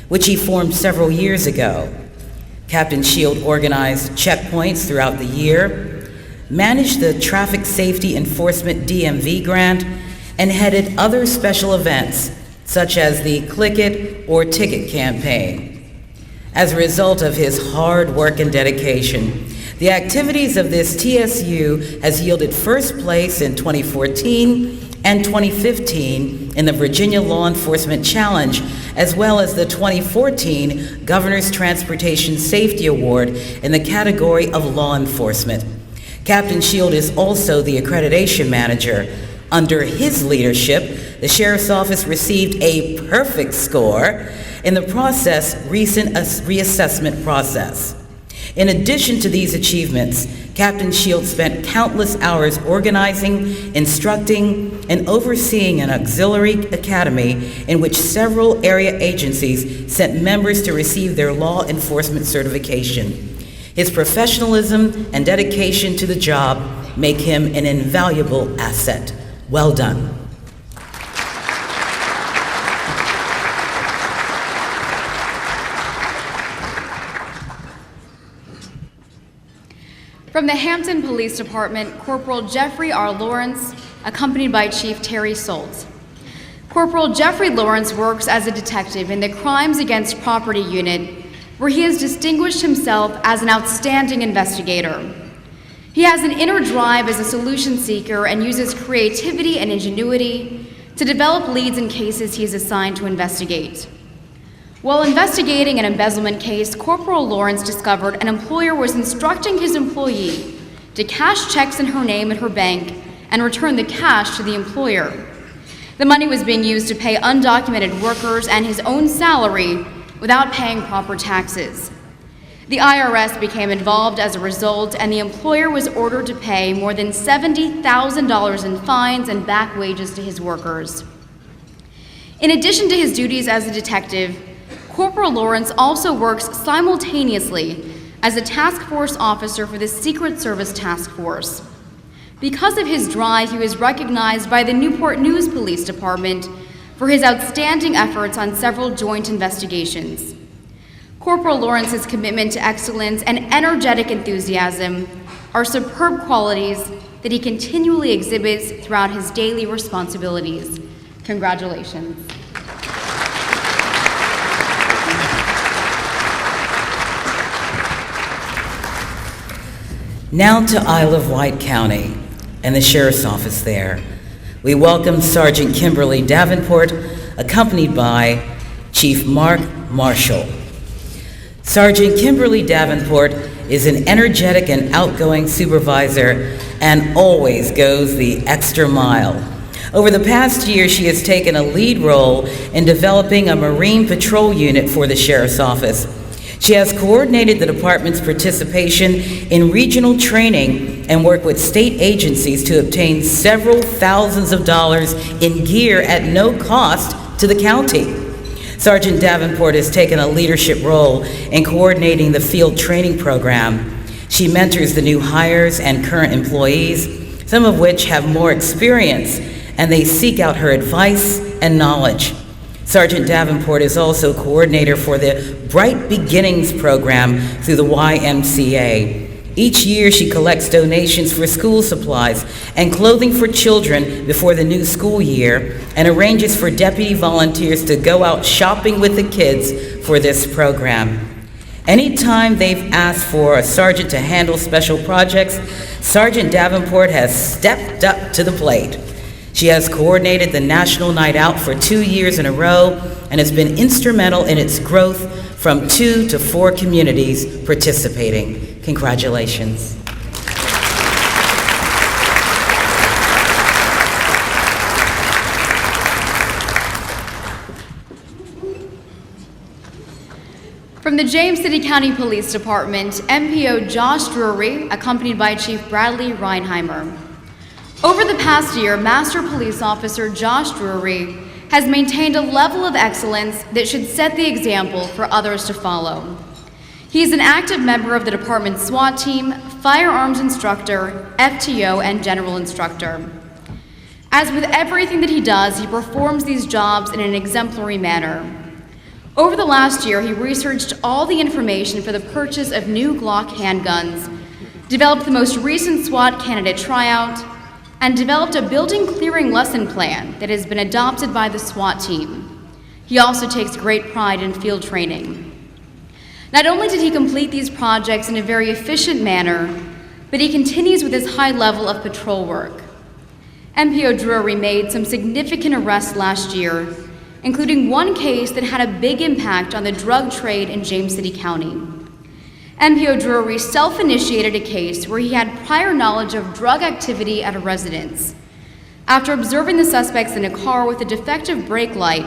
which he formed several years ago. Captain Shield organized checkpoints throughout the year, managed the Traffic Safety Enforcement DMV grant, and headed other special events, such as the Click It or Ticket campaign. As a result of his hard work and dedication, the activities of this TSU has yielded first place in 2014 and 2015 in the Virginia Law Enforcement Challenge, as well as the 2014 Governor's Transportation Safety Award in the category of law enforcement. Captain Shield is also the accreditation manager. Under his leadership, the Sheriff's Office received a perfect score in the recent reassessment process. In addition to these achievements, Captain Shield spent countless hours organizing, instructing, and overseeing an auxiliary academy in which several area agencies sent members to receive their law enforcement certification. His professionalism and dedication to the job make him an invaluable asset. Well done. From the Hampton Police Department, Corporal Jeffrey R. Lawrence, accompanied by Chief Terry Solt. Corporal Jeffrey Lawrence works as a detective in the Crimes Against Property Unit, where he has distinguished himself as an outstanding investigator. He has an inner drive as a solution seeker and uses creativity and ingenuity to develop leads in cases he is assigned to investigate. While investigating an embezzlement case, Corporal Lawrence discovered an employer was instructing his employee to cash checks in her name at her bank and return the cash to the employer. The money was being used to pay undocumented workers and his own salary without paying proper taxes. The IRS became involved as a result, and the employer was ordered to pay more than $70,000 in fines and back wages to his workers. In addition to his duties as a detective, Corporal Lawrence also works simultaneously as a task force officer for the Secret Service Task Force. Because of his drive, he was recognized by the Newport News Police Department for his outstanding efforts on several joint investigations. Corporal Lawrence's commitment to excellence and energetic enthusiasm are superb qualities that he continually exhibits throughout his daily responsibilities. Congratulations. Now to Isle of Wight County and the Sheriff's Office there. We welcome Sergeant Kimberly Davenport, accompanied by Chief Mark Marshall. Sergeant Kimberly Davenport is an energetic and outgoing supervisor and always goes the extra mile. Over the past year, she has taken a lead role in developing a Marine Patrol unit for the Sheriff's Office. She has coordinated the department's participation in regional training and worked with state agencies to obtain several thousands of dollars in gear at no cost to the county. Sergeant Davenport has taken a leadership role in coordinating the field training program. She mentors the new hires and current employees, some of which have more experience, and they seek out her advice and knowledge. Sergeant Davenport is also coordinator for the Bright Beginnings program through the YMCA. Each year, she collects donations for school supplies and clothing for children before the new school year and arranges for deputy volunteers to go out shopping with the kids for this program. Anytime they've asked for a sergeant to handle special projects, Sergeant Davenport has stepped up to the plate. She has coordinated the National Night Out for 2 years in a row and has been instrumental in its growth from 2 to 4 communities participating. Congratulations. From the James City County Police Department, MPO Josh Drury, accompanied by Chief Bradley Reinheimer. Over the past year, Master Police Officer Josh Drury has maintained a level of excellence that should set the example for others to follow. He is an active member of the department's SWAT team, firearms instructor, FTO, and general instructor. As with everything that he does, he performs these jobs in an exemplary manner. Over the last year, he researched all the information for the purchase of new Glock handguns, developed the most recent SWAT candidate tryout, and developed a building clearing lesson plan that has been adopted by the SWAT team. He also takes great pride in field training. Not only did he complete these projects in a very efficient manner, but he continues with his high level of patrol work. MPO Drury made some significant arrests last year, including one case that had a big impact on the drug trade in James City County. MPO Drury self-initiated a case where he had prior knowledge of drug activity at a residence. After observing the suspects in a car with a defective brake light,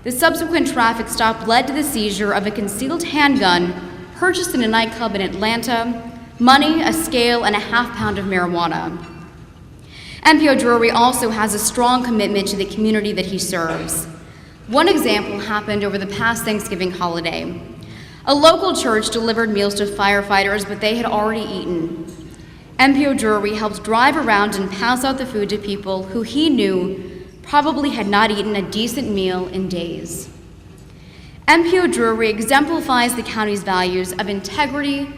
the subsequent traffic stop led to the seizure of a concealed handgun purchased in a nightclub in Atlanta, money, a scale, and a half-pound of marijuana. MPO Drury also has a strong commitment to the community that he serves. One example happened over the past Thanksgiving holiday. A local church delivered meals to firefighters, but they had already eaten. MPO Drury helped drive around and pass out the food to people who he knew probably had not eaten a decent meal in days. MPO Drury exemplifies the county's values of integrity,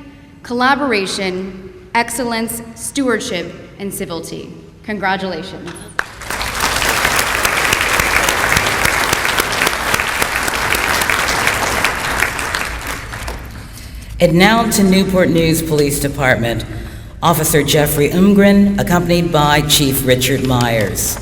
collaboration, excellence, stewardship, and civility. Congratulations. And now to Newport News Police Department. Officer Jeffrey Umgren, accompanied by Chief Richard Myers.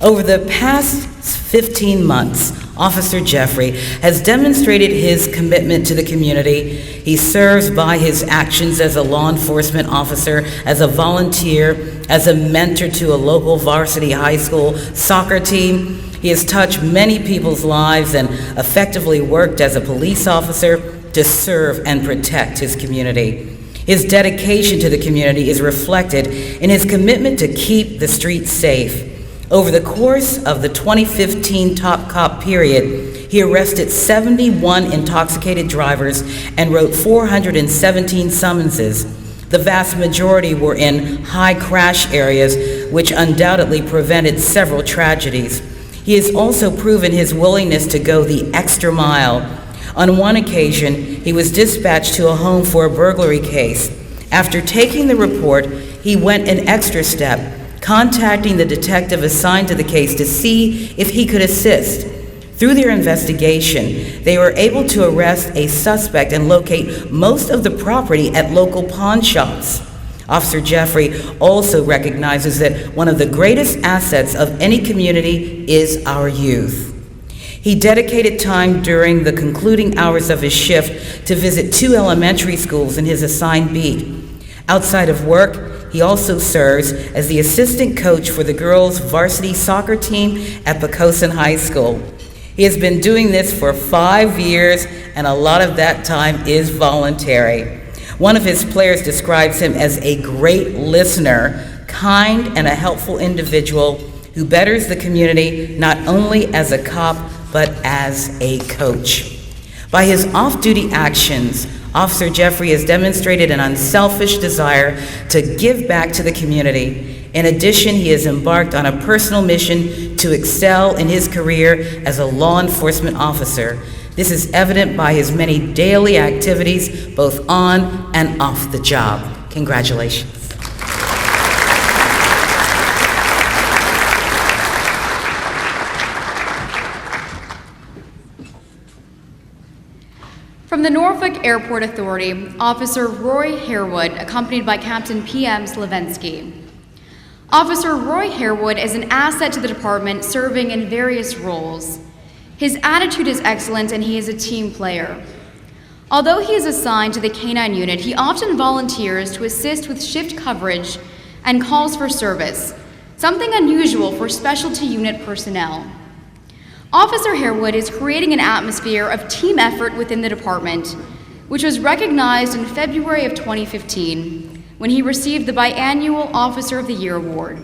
Over the past 15 months, Officer Jeffrey has demonstrated his commitment to the community. He serves by his actions as a law enforcement officer, as a volunteer, as a mentor to a local varsity high school soccer team. He has touched many people's lives and effectively worked as a police officer to serve and protect his community. His dedication to the community is reflected in his commitment to keep the streets safe. Over the course of the 2015 Top Cop period, he arrested 71 intoxicated drivers and wrote 417 summonses. The vast majority were in high crash areas, which undoubtedly prevented several tragedies. He has also proven his willingness to go the extra mile. On one occasion, he was dispatched to a home for a burglary case. After taking the report, he went an extra step, contacting the detective assigned to the case to see if he could assist. Through their investigation, they were able to arrest a suspect and locate most of the property at local pawn shops. Officer Jeffrey also recognizes that one of the greatest assets of any community is our youth. He dedicated time during the concluding hours of his shift to visit 2 elementary schools in his assigned beat. Outside of work, he also serves as the assistant coach for the girls' varsity soccer team at Poquoson High School. He has been doing this for 5 years, and a lot of that time is voluntary. One of his players describes him as a great listener, kind, and a helpful individual who betters the community not only as a cop, but as a coach. By his off-duty actions, Officer Jeffrey has demonstrated an unselfish desire to give back to the community. In addition, he has embarked on a personal mission to excel in his career as a law enforcement officer. This is evident by his many daily activities, both on and off the job. Congratulations. From the Norfolk Airport Authority, Officer Roy Harewood, accompanied by Captain P.M. Slavensky. Officer Roy Harewood is an asset to the department, serving in various roles. His attitude is excellent and he is a team player. Although he is assigned to the K-9 unit, he often volunteers to assist with shift coverage and calls for service, something unusual for specialty unit personnel. Officer Harewood is creating an atmosphere of team effort within the department, which was recognized in February of 2015 when he received the biannual Officer of the Year award.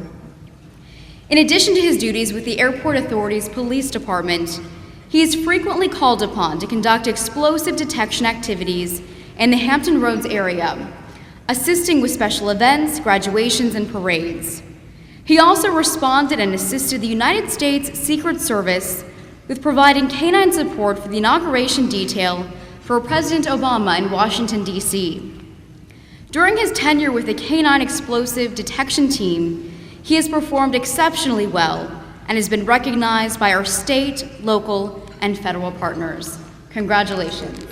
In addition to his duties with the Airport Authority's Police Department, he is frequently called upon to conduct explosive detection activities in the Hampton Roads area, assisting with special events, graduations, and parades. He also responded and assisted the United States Secret Service with providing canine support for the inauguration detail for President Obama in Washington, D.C. During his tenure with the Canine Explosive Detection Team, he has performed exceptionally well and has been recognized by our state, local, and federal partners. Congratulations.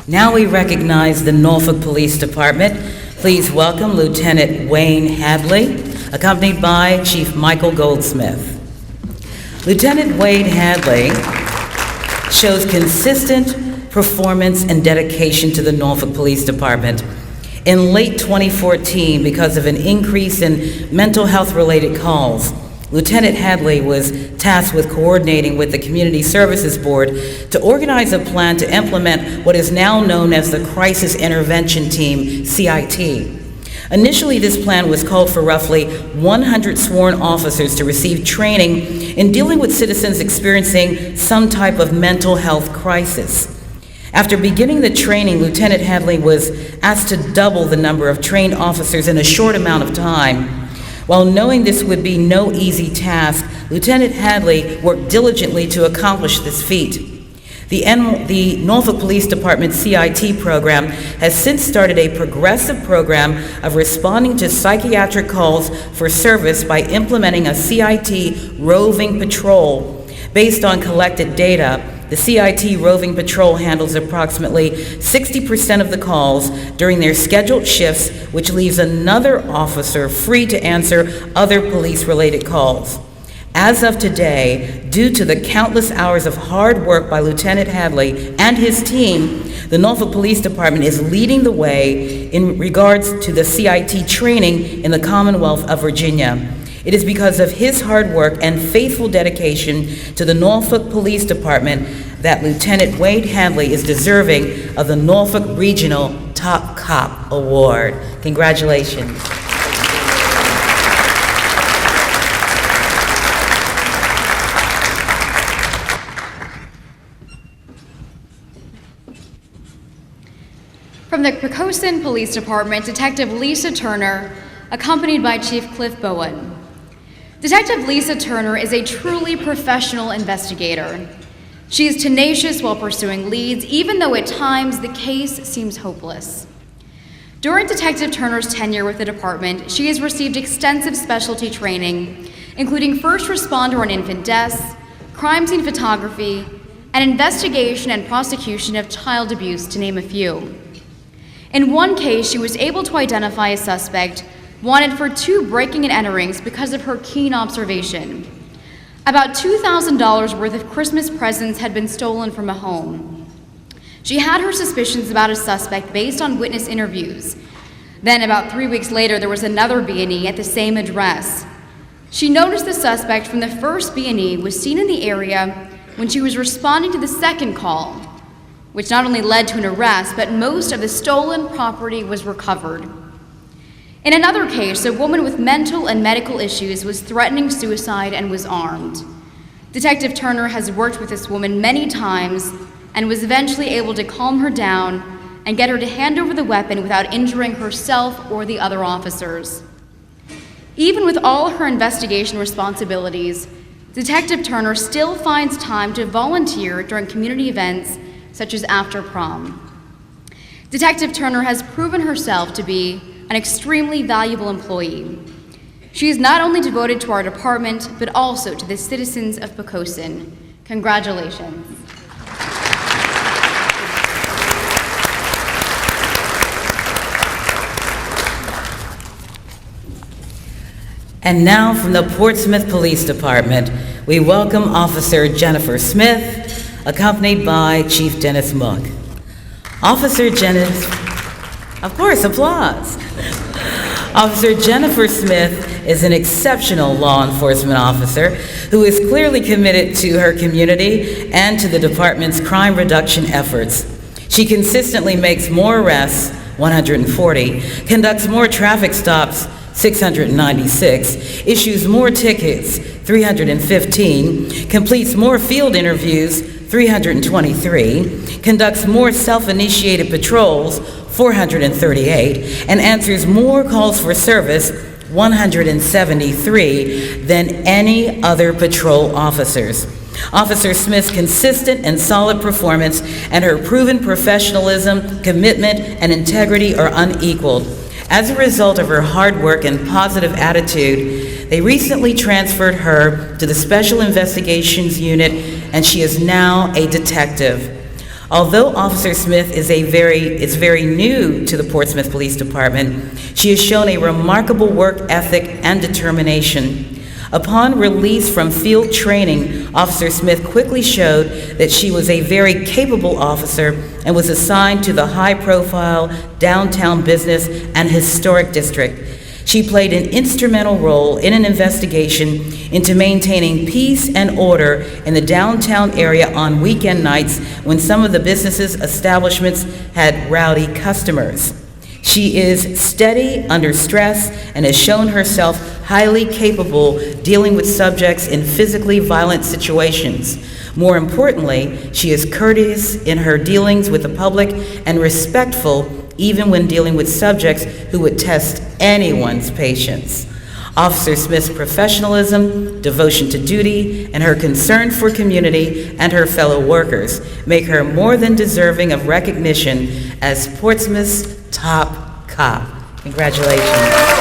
Now we recognize the Norfolk Police Department. Please welcome Lieutenant Wayne Hadley, accompanied by Chief Michael Goldsmith. Lieutenant Wayne Hadley shows consistent performance and dedication to the Norfolk Police Department. In late 2014, because of an increase in mental health-related calls, Lieutenant Hadley was tasked with coordinating with the Community Services Board to organize a plan to implement what is now known as the Crisis Intervention Team, CIT. Initially, this plan was called for roughly 100 sworn officers to receive training in dealing with citizens experiencing some type of mental health crisis. After beginning the training, Lieutenant Hadley was asked to double the number of trained officers in a short amount of time. While knowing this would be no easy task, Lieutenant Hadley worked diligently to accomplish this feat. The Norfolk Police Department CIT program has since started a progressive program of responding to psychiatric calls for service by implementing a CIT roving patrol. Based on collected data, the CIT roving patrol handles approximately 60% of the calls during their scheduled shifts, which leaves another officer free to answer other police-related calls. As of today, due to the countless hours of hard work by Lieutenant Hadley and his team, the Norfolk Police Department is leading the way in regards to the CIT training in the Commonwealth of Virginia. It is because of his hard work and faithful dedication to the Norfolk Police Department that Lieutenant Wade Hadley is deserving of the Norfolk Regional Top Cop Award. Congratulations. From the Poquoson Police Department, Detective Lisa Turner, accompanied by Chief Cliff Bowen. Detective Lisa Turner is a truly professional investigator. She is tenacious while pursuing leads, even though at times the case seems hopeless. During Detective Turner's tenure with the department, she has received extensive specialty training, including first responder and infant deaths, crime scene photography, and investigation and prosecution of child abuse, to name a few. In one case, she was able to identify a suspect wanted for 2 breaking and enterings because of her keen observation. About $2,000 worth of Christmas presents had been stolen from a home. She had her suspicions about a suspect based on witness interviews. Then, about 3 weeks later, there was another B&E at the same address. She noticed the suspect from the first B&E was seen in the area when she was responding to the second call, which not only led to an arrest, but most of the stolen property was recovered. In another case, a woman with mental and medical issues was threatening suicide and was armed. Detective Turner has worked with this woman many times and was eventually able to calm her down and get her to hand over the weapon without injuring herself or the other officers. Even with all her investigation responsibilities, Detective Turner still finds time to volunteer during community events such as after prom. Detective Turner has proven herself to be an extremely valuable employee. She is not only devoted to our department, but also to the citizens of Poquoson. Congratulations. And now from the Portsmouth Police Department, we welcome Officer Jennifer Smith, accompanied by Chief Dennis Mook. Officer Jennifer Smith is an exceptional law enforcement officer who is clearly committed to her community and to the department's crime reduction efforts. She consistently makes more arrests, 140, conducts more traffic stops, 696, issues more tickets, 315, completes more field interviews, 323, conducts more self-initiated patrols, 438, and answers more calls for service, 173, than any other patrol officers. Officer Smith's consistent and solid performance and her proven professionalism, commitment, and integrity are unequaled. As a result of her hard work and positive attitude, they recently transferred her to the Special Investigations Unit, and she is now a detective. Although Officer Smith is very new to the Portsmouth Police Department, she has shown a remarkable work ethic and determination. Upon release from field training, Officer Smith quickly showed that she was a very capable officer and was assigned to the high-profile downtown business and historic district. She played an instrumental role in an investigation into maintaining peace and order in the downtown area on weekend nights when some of the businesses' establishments had rowdy customers. She is steady under stress and has shown herself highly capable dealing with subjects in physically violent situations. More importantly, she is courteous in her dealings with the public and respectful even when dealing with subjects who would test anyone's patience. Officer Smith's professionalism, devotion to duty, and her concern for community and her fellow workers make her more than deserving of recognition as Portsmouth's top cop. Congratulations.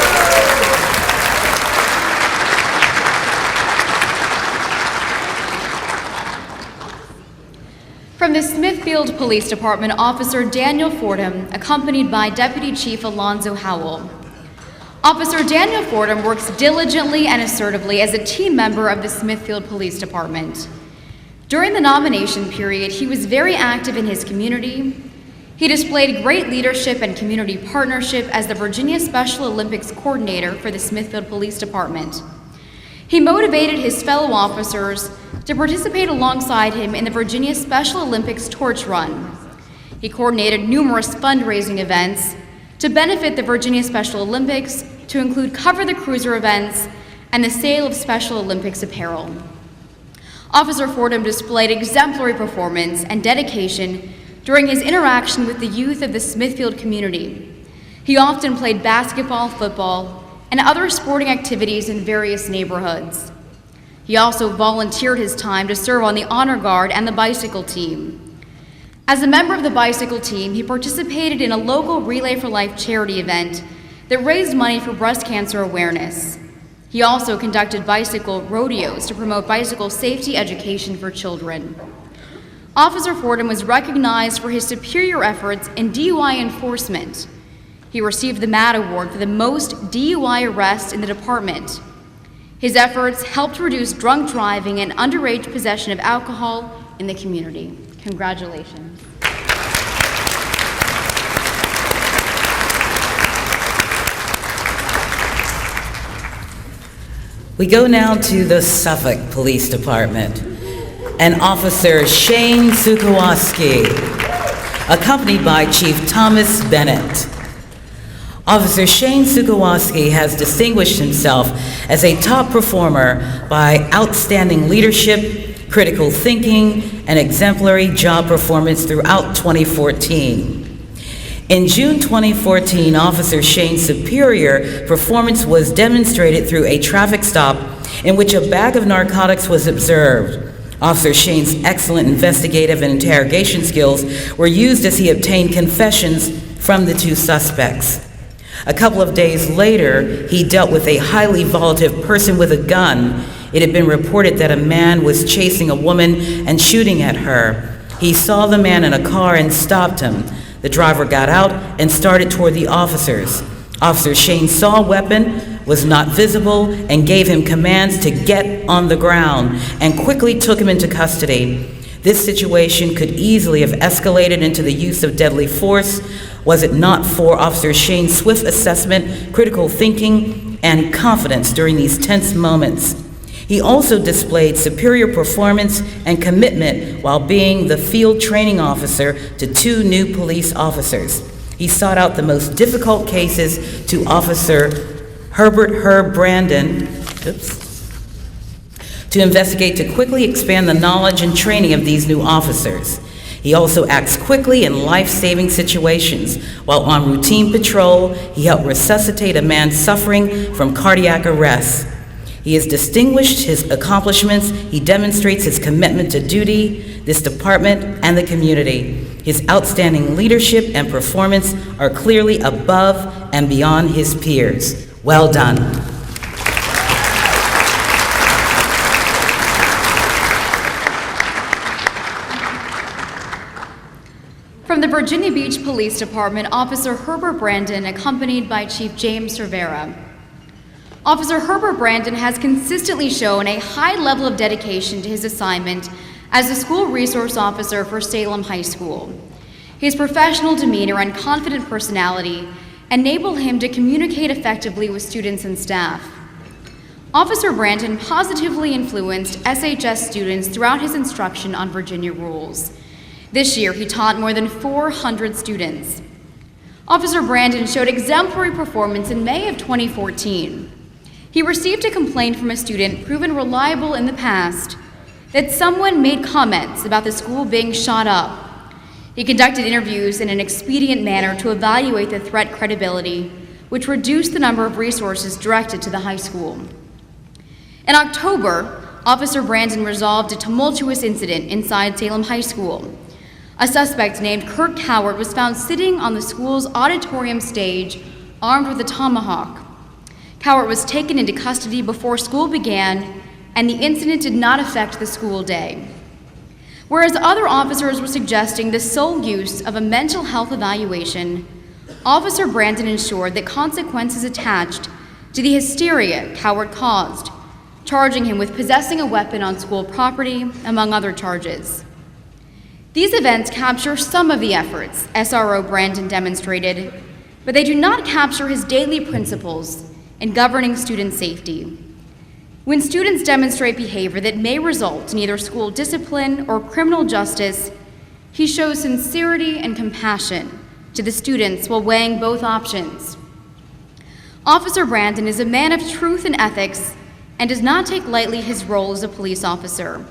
From the Smithfield Police Department, Officer Daniel Fordham, accompanied by Deputy Chief Alonzo Howell. Officer Daniel Fordham works diligently and assertively as a team member of the Smithfield Police Department. During the nomination period, he was very active in his community. He displayed great leadership and community partnership as the Virginia Special Olympics coordinator for the Smithfield Police Department. He motivated his fellow officers to participate alongside him in the Virginia Special Olympics Torch Run. He coordinated numerous fundraising events to benefit the Virginia Special Olympics, to include Cover the Cruiser events and the sale of Special Olympics apparel. Officer Fordham displayed exemplary performance and dedication during his interaction with the youth of the Smithfield community. He often played basketball, football, and other sporting activities in various neighborhoods. He also volunteered his time to serve on the Honor Guard and the bicycle team. As a member of the bicycle team, he participated in a local Relay for Life charity event that raised money for breast cancer awareness. He also conducted bicycle rodeos to promote bicycle safety education for children. Officer Fordham was recognized for his superior efforts in DUI enforcement. He received the MAD Award for the most DUI arrests in the department. His efforts helped reduce drunk driving and underage possession of alcohol in the community. Congratulations. We go now to the Suffolk Police Department, and Officer Shane Sukowoski, accompanied by Chief Thomas Bennett. Officer Shane Sukowoski has distinguished himself as a top performer by outstanding leadership, critical thinking, and exemplary job performance throughout 2014. In June 2014, Officer Shane's superior performance was demonstrated through a traffic stop in which a bag of narcotics was observed. Officer Shane's excellent investigative and interrogation skills were used as he obtained confessions from the two suspects. A couple of days later, he dealt with a highly volatile person with a gun. It had been reported that a man was chasing a woman and shooting at her. He saw the man in a car and stopped him. The driver got out and started toward the officers. Officer Shane saw a weapon, was not visible, and gave him commands to get on the ground and quickly took him into custody. This situation could easily have escalated into the use of deadly force was it not for Officer Shane's swift assessment, critical thinking, and confidence during these tense moments. He also displayed superior performance and commitment while being the field training officer to 2 new police officers. He sought out the most difficult cases to Officer Herb Brandon, to investigate to quickly expand the knowledge and training of these new officers. He also acts quickly in life-saving situations. While on routine patrol, he helped resuscitate a man suffering from cardiac arrest. He has distinguished his accomplishments. He demonstrates his commitment to duty, this department, and the community. His outstanding leadership and performance are clearly above and beyond his peers. Well done. From the Virginia Beach Police Department, Officer Herbert Brandon, accompanied by Chief James Cervera. Officer Herbert Brandon has consistently shown a high level of dedication to his assignment as a school resource officer for Salem High School. His professional demeanor and confident personality enable him to communicate effectively with students and staff. Officer Brandon positively influenced SHS students throughout his instruction on Virginia rules. This year, he taught more than 400 students. Officer Brandon showed exemplary performance in May of 2014. He received a complaint from a student proven reliable in the past that someone made comments about the school being shot up. He conducted interviews in an expedient manner to evaluate the threat credibility, which reduced the number of resources directed to the high school. In October, Officer Brandon resolved a tumultuous incident inside Salem High School. A suspect named Kurt Cowart was found sitting on the school's auditorium stage, armed with a tomahawk. Cowart was taken into custody before school began, and the incident did not affect the school day. Whereas other officers were suggesting the sole use of a mental health evaluation, Officer Brandon ensured that consequences attached to the hysteria Cowart caused, charging him with possessing a weapon on school property, among other charges. These events capture some of the efforts SRO Brandon demonstrated, but they do not capture his daily principles in governing student safety. When students demonstrate behavior that may result in either school discipline or criminal justice, he shows sincerity and compassion to the students while weighing both options. Officer Brandon is a man of truth and ethics and does not take lightly his role as a police officer.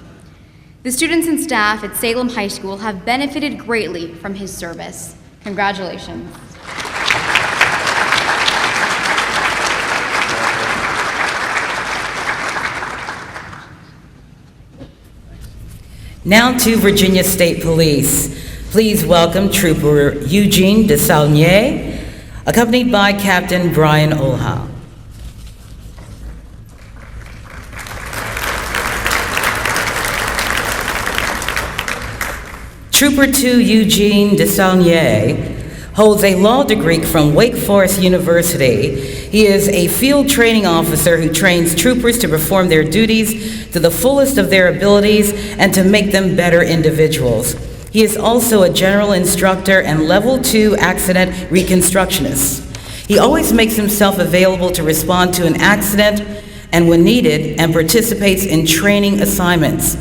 The students and staff at Salem High School have benefited greatly from his service. Congratulations. Now to Virginia State Police. Please welcome Trooper Eugene Desaulniers, accompanied by Captain Brian Olha. Trooper 2 Eugene Desaulniers holds a law degree from Wake Forest University. He is a field training officer who trains troopers to perform their duties to the fullest of their abilities and to make them better individuals. He is also a general instructor and Level 2 accident reconstructionist. He always makes himself available to respond to an accident and when needed, and participates in training assignments.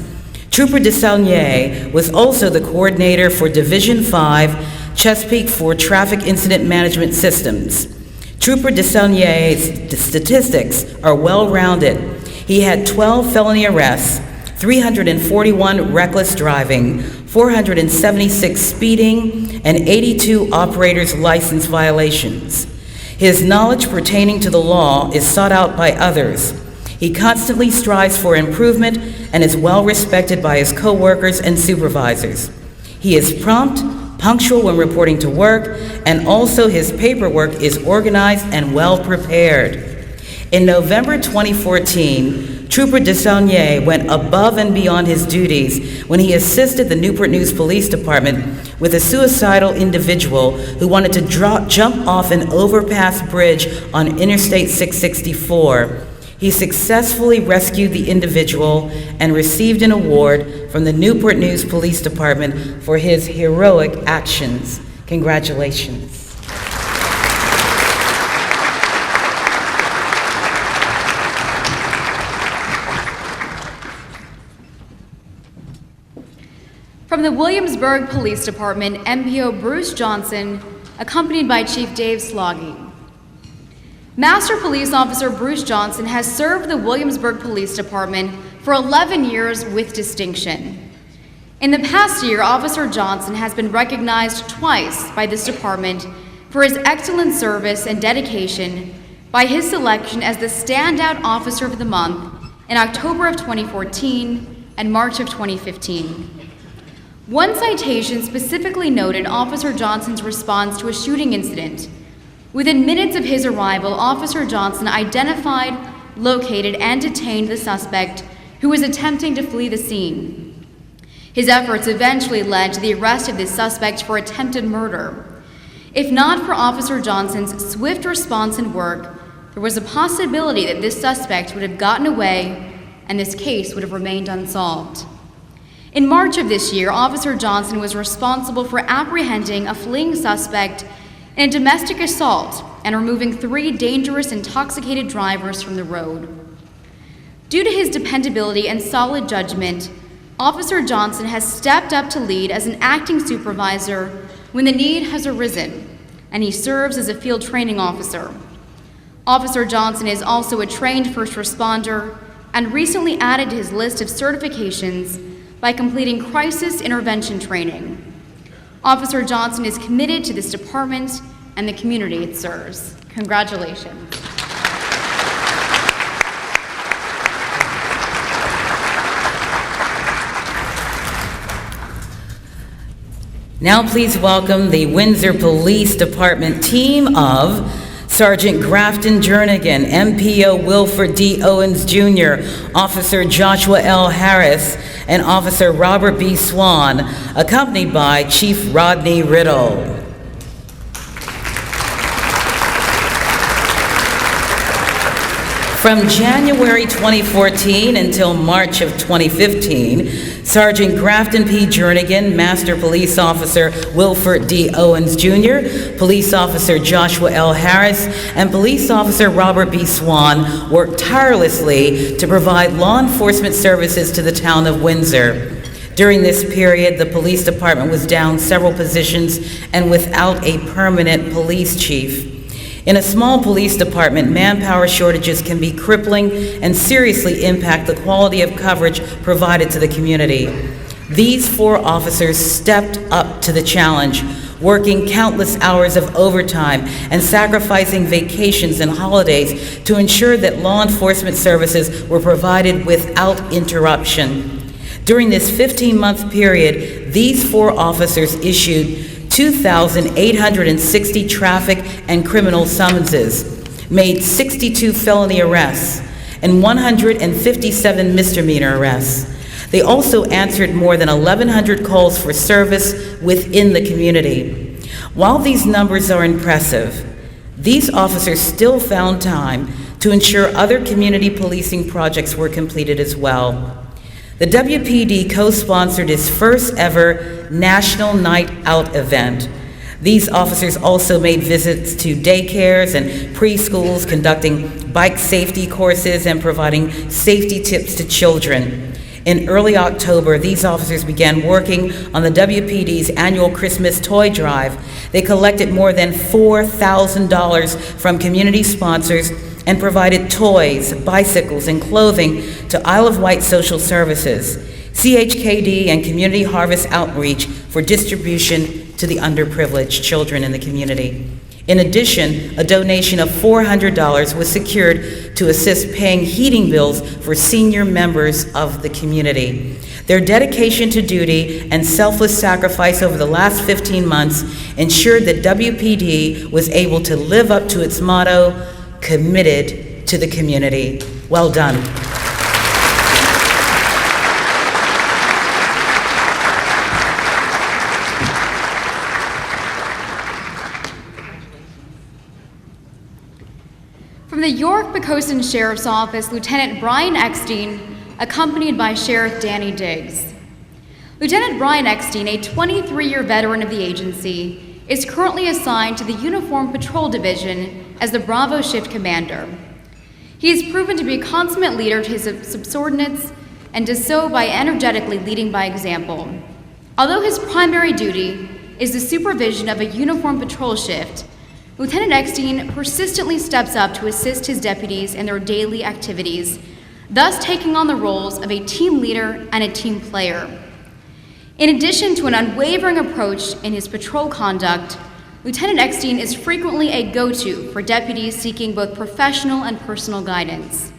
Trooper Desaulniers was also the coordinator for Division 5 Chesapeake for Traffic Incident Management Systems. Trooper Desaulniers' statistics are well-rounded. He had 12 felony arrests, 341 reckless driving, 476 speeding, and 82 operator's license violations. His knowledge pertaining to the law is sought out by others. He constantly strives for improvement and is well respected by his co-workers and supervisors. He is prompt, punctual when reporting to work, and also his paperwork is organized and well prepared. In November 2014, Trooper Desaulniers went above and beyond his duties when he assisted the Newport News Police Department with a suicidal individual who wanted to jump off an overpass bridge on Interstate 664. He successfully rescued the individual and received an award from the Newport News Police Department for his heroic actions. Congratulations. From the Williamsburg Police Department, MPO Bruce Johnson, accompanied by Chief Dave Sloggy. Master Police Officer Bruce Johnson has served the Williamsburg Police Department for 11 years with distinction. In the past year, Officer Johnson has been recognized twice by this department for his excellent service and dedication by his selection as the Standout Officer of the Month in October of 2014 and March of 2015. One citation specifically noted Officer Johnson's response to a shooting incident. Within minutes of his arrival, Officer Johnson identified, located, and detained the suspect who was attempting to flee the scene. His efforts eventually led to the arrest of this suspect for attempted murder. If not for Officer Johnson's swift response and work, there was a possibility that this suspect would have gotten away and this case would have remained unsolved. In March of this year, Officer Johnson was responsible for apprehending a fleeing suspect in a domestic assault and removing 3 dangerous intoxicated drivers from the road. Due to his dependability and solid judgment, Officer Johnson has stepped up to lead as an acting supervisor when the need has arisen, and he serves as a field training officer. Officer Johnson is also a trained first responder and recently added to his list of certifications by completing crisis intervention training. Officer Johnson is committed to this department and the community it serves. Congratulations. Now please welcome the Windsor Police Department team of Sergeant Grafton Jernigan, MPO Wilford D. Owens Jr., Officer Joshua L. Harris, and Officer Robert B. Swan, accompanied by Chief Rodney Riddle. From January 2014 until March of 2015, Sergeant Grafton P. Jernigan, Master Police Officer Wilford D. Owens Jr., Police Officer Joshua L. Harris, and Police Officer Robert B. Swan worked tirelessly to provide law enforcement services to the town of Windsor. During this period, the police department was down several positions and without a permanent police chief. In a small police department, manpower shortages can be crippling and seriously impact the quality of coverage provided to the community. These 4 officers stepped up to the challenge, working countless hours of overtime and sacrificing vacations and holidays to ensure that law enforcement services were provided without interruption. During this 15-month period, these 4 officers issued 2,860 traffic and criminal summonses, made 62 felony arrests, and 157 misdemeanor arrests. They also answered more than 1,100 calls for service within the community. While these numbers are impressive, these officers still found time to ensure other community policing projects were completed as well. The WPD co-sponsored its first ever National Night Out event. These officers also made visits to daycares and preschools, conducting bike safety courses and providing safety tips to children. In early October, these officers began working on the WPD's annual Christmas toy drive. They collected more than $4,000 from community sponsors and provided toys, bicycles, and clothing to Isle of Wight Social Services, CHKD, and Community Harvest Outreach for distribution to the underprivileged children in the community. In addition, a donation of $400 was secured to assist paying heating bills for senior members of the community. Their dedication to duty and selfless sacrifice over the last 15 months ensured that WPD was able to live up to its motto, committed to the community. Well done. From the York-Poquoson Sheriff's Office, Lieutenant Brian Eckstein, accompanied by Sheriff Danny Diggs. Lieutenant Brian Eckstein, a 23-year veteran of the agency, is currently assigned to the Uniform Patrol Division as the Bravo Shift Commander. He has proven to be a consummate leader to his subordinates and does so by energetically leading by example. Although his primary duty is the supervision of a uniformed patrol shift, Lieutenant Eckstein persistently steps up to assist his deputies in their daily activities, thus taking on the roles of a team leader and a team player. In addition to an unwavering approach in his patrol conduct, Lieutenant Eckstein is frequently a go-to for deputies seeking both professional and personal guidance.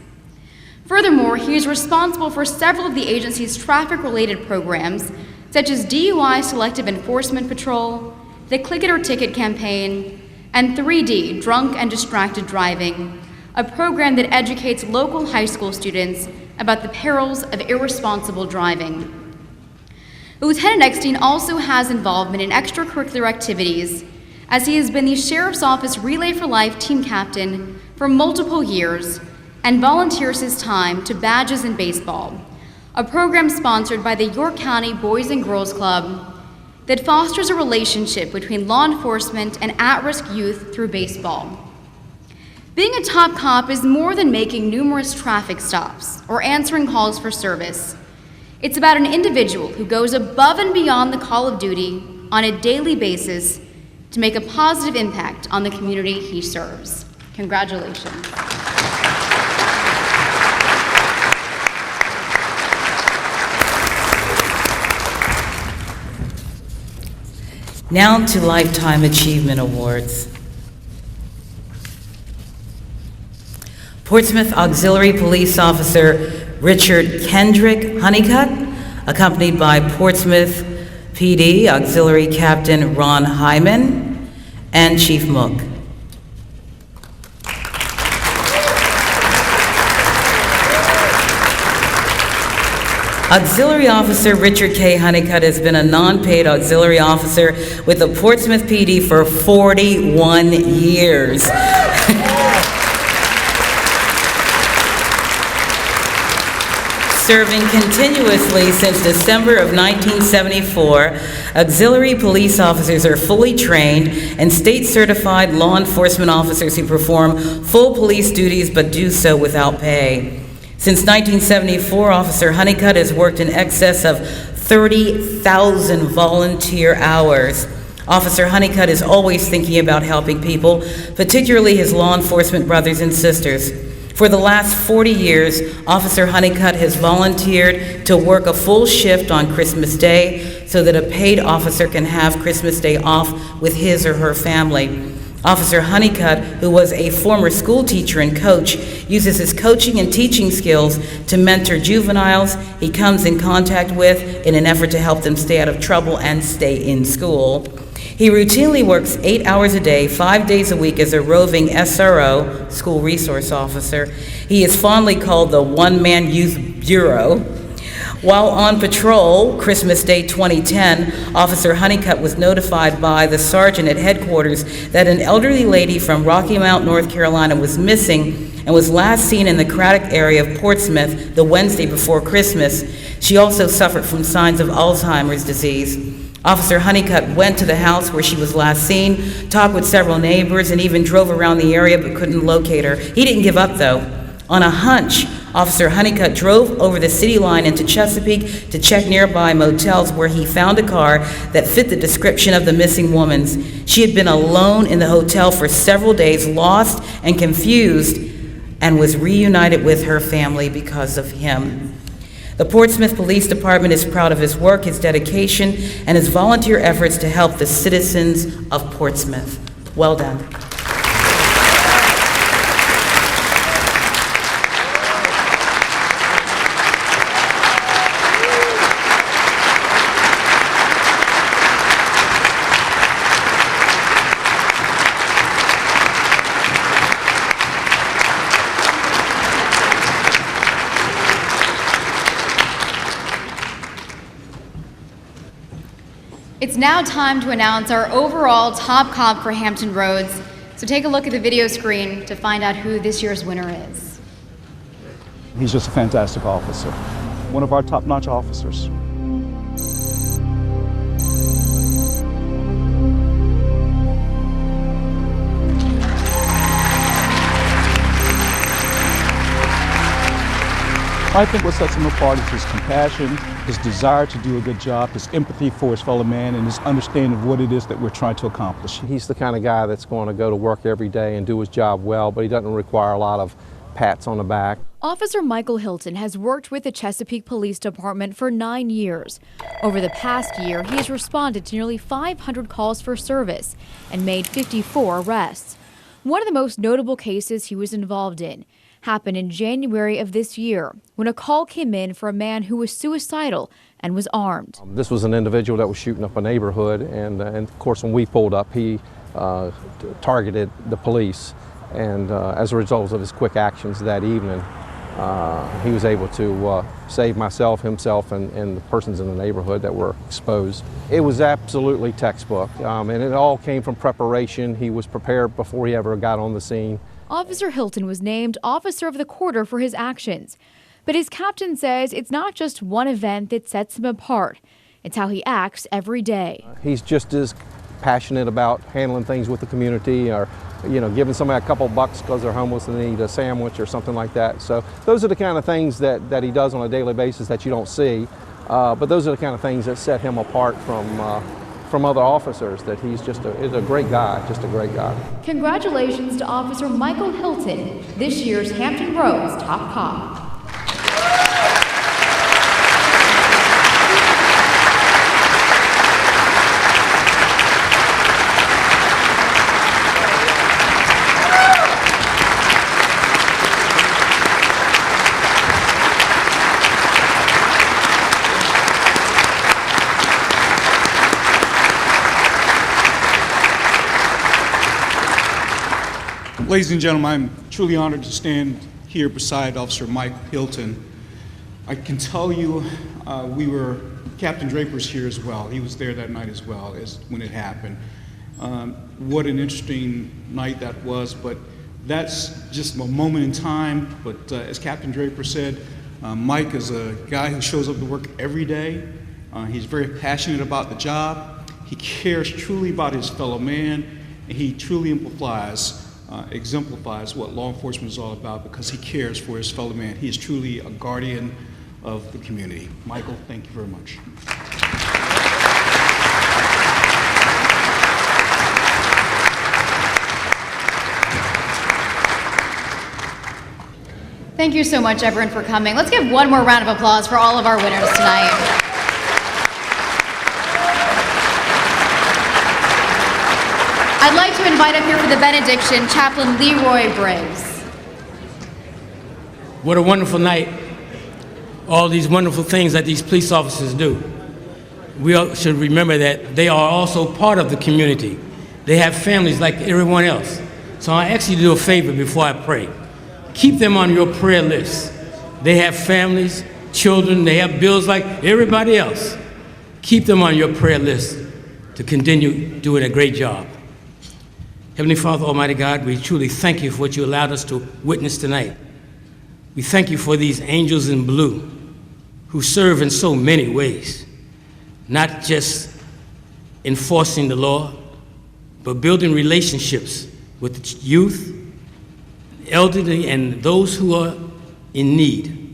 Furthermore, he is responsible for several of the agency's traffic-related programs, such as DUI Selective Enforcement Patrol, the Click It or Ticket campaign, and 3D, Drunk and Distracted Driving, a program that educates local high school students about the perils of irresponsible driving. Lieutenant Eckstein also has involvement in extracurricular activities, as he has been the Sheriff's Office Relay for Life team captain for multiple years and volunteers his time to Badges in Baseball, a program sponsored by the York County Boys and Girls Club that fosters a relationship between law enforcement and at-risk youth through baseball. Being a top cop is more than making numerous traffic stops or answering calls for service. It's about an individual who goes above and beyond the call of duty on a daily basis to make a positive impact on the community he serves. Congratulations. Now to Lifetime Achievement Awards. Portsmouth Auxiliary Police Officer Richard Kendrick Honeycutt, accompanied by Portsmouth PD Auxiliary Captain Ron Hyman and Chief Mook. Auxiliary Officer Richard K. Honeycutt has been a non-paid auxiliary officer with the Portsmouth PD for 41 years. Serving continuously since December of 1974, auxiliary police officers are fully trained and state-certified law enforcement officers who perform full police duties but do so without pay. Since 1974, Officer Honeycutt has worked in excess of 30,000 volunteer hours. Officer Honeycutt is always thinking about helping people, particularly his law enforcement brothers and sisters. For the last 40 years, Officer Honeycutt has volunteered to work a full shift on Christmas Day so that a paid officer can have Christmas Day off with his or her family. Officer Honeycutt, who was a former school teacher and coach, uses his coaching and teaching skills to mentor juveniles he comes in contact with in an effort to help them stay out of trouble and stay in school. He routinely works 8 hours a day, 5 days a week as a roving SRO, School Resource Officer. He is fondly called the One-Man Youth Bureau. While on patrol, Christmas Day 2010, Officer Honeycutt was notified by the sergeant at headquarters that an elderly lady from Rocky Mount, North Carolina was missing and was last seen in the Craddock area of Portsmouth the Wednesday before Christmas. She also suffered from signs of Alzheimer's disease. Officer Honeycutt went to the house where she was last seen, talked with several neighbors, and even drove around the area but couldn't locate her. He didn't give up, though. On a hunch, Officer Honeycutt drove over the city line into Chesapeake to check nearby motels where he found a car that fit the description of the missing woman's. She had been alone in the hotel for several days, lost and confused, and was reunited with her family because of him. The Portsmouth Police Department is proud of his work, his dedication, and his volunteer efforts to help the citizens of Portsmouth. Well done. It's now time to announce our overall top cop for Hampton Roads, so take a look at the video screen to find out who this year's winner is. He's just a fantastic officer, one of our top-notch officers. I think what sets him apart is his compassion, his desire to do a good job, his empathy for his fellow man, and his understanding of what it is that we're trying to accomplish. He's the kind of guy that's going to go to work every day and do his job well, but he doesn't require a lot of pats on the back. Officer Michael Hilton has worked with the Chesapeake Police Department for 9 years. Over the past year, he has responded to nearly 500 calls for service and made 54 arrests. One of the most notable cases he was involved in happened in January of this year when a call came in for a man who was suicidal and was armed. This was an individual that was shooting up a neighborhood, and of course when we pulled up, he targeted the police, and as a result of his quick actions that evening, he was able to save myself, himself, and the persons in the neighborhood that were exposed. It was absolutely textbook, and it all came from preparation. He was prepared before he ever got on the scene. Officer Hilton was named Officer of the Quarter for his actions. But his captain says it's not just one event that sets him apart. It's how he acts every day. He's just as passionate about handling things with the community, or giving somebody a couple bucks because they're homeless and they need a sandwich or something like that. So those are the kind of things that he does on a daily basis that you don't see. But those are the kind of things that set him apart from other officers, that he's a great guy, just a great guy. Congratulations to Officer Michael Hilton, this year's Hampton Roads Top Cop. Ladies and gentlemen, I'm truly honored to stand here beside Officer Mike Hilton. I can tell you, Captain Draper's here as well. He was there that night as well as when it happened. What an interesting night that was, but that's just a moment in time. But as Captain Draper said, Mike is a guy who shows up to work every day. He's very passionate about the job. He cares truly about his fellow man, and he truly exemplifies what law enforcement is all about, because he cares for his fellow man. He is truly a guardian of the community. Michael, thank you very much. Thank you so much, everyone, for coming. Let's give one more round of applause for all of our winners tonight. I'd like to invite up here for the benediction, Chaplain Leroy Briggs. What a wonderful night. All these wonderful things that these police officers do. We all should remember that they are also part of the community. They have families like everyone else. So I ask you to do a favor before I pray. Keep them on your prayer list. They have families, children, they have bills like everybody else. Keep them on your prayer list to continue doing a great job. Heavenly Father, Almighty God, we truly thank you for what you allowed us to witness tonight. We thank you for these angels in blue who serve in so many ways, not just enforcing the law, but building relationships with the youth, elderly, and those who are in need.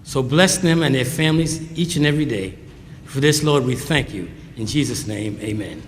So bless them and their families each and every day. For this, Lord, we thank you. In Jesus' name, amen.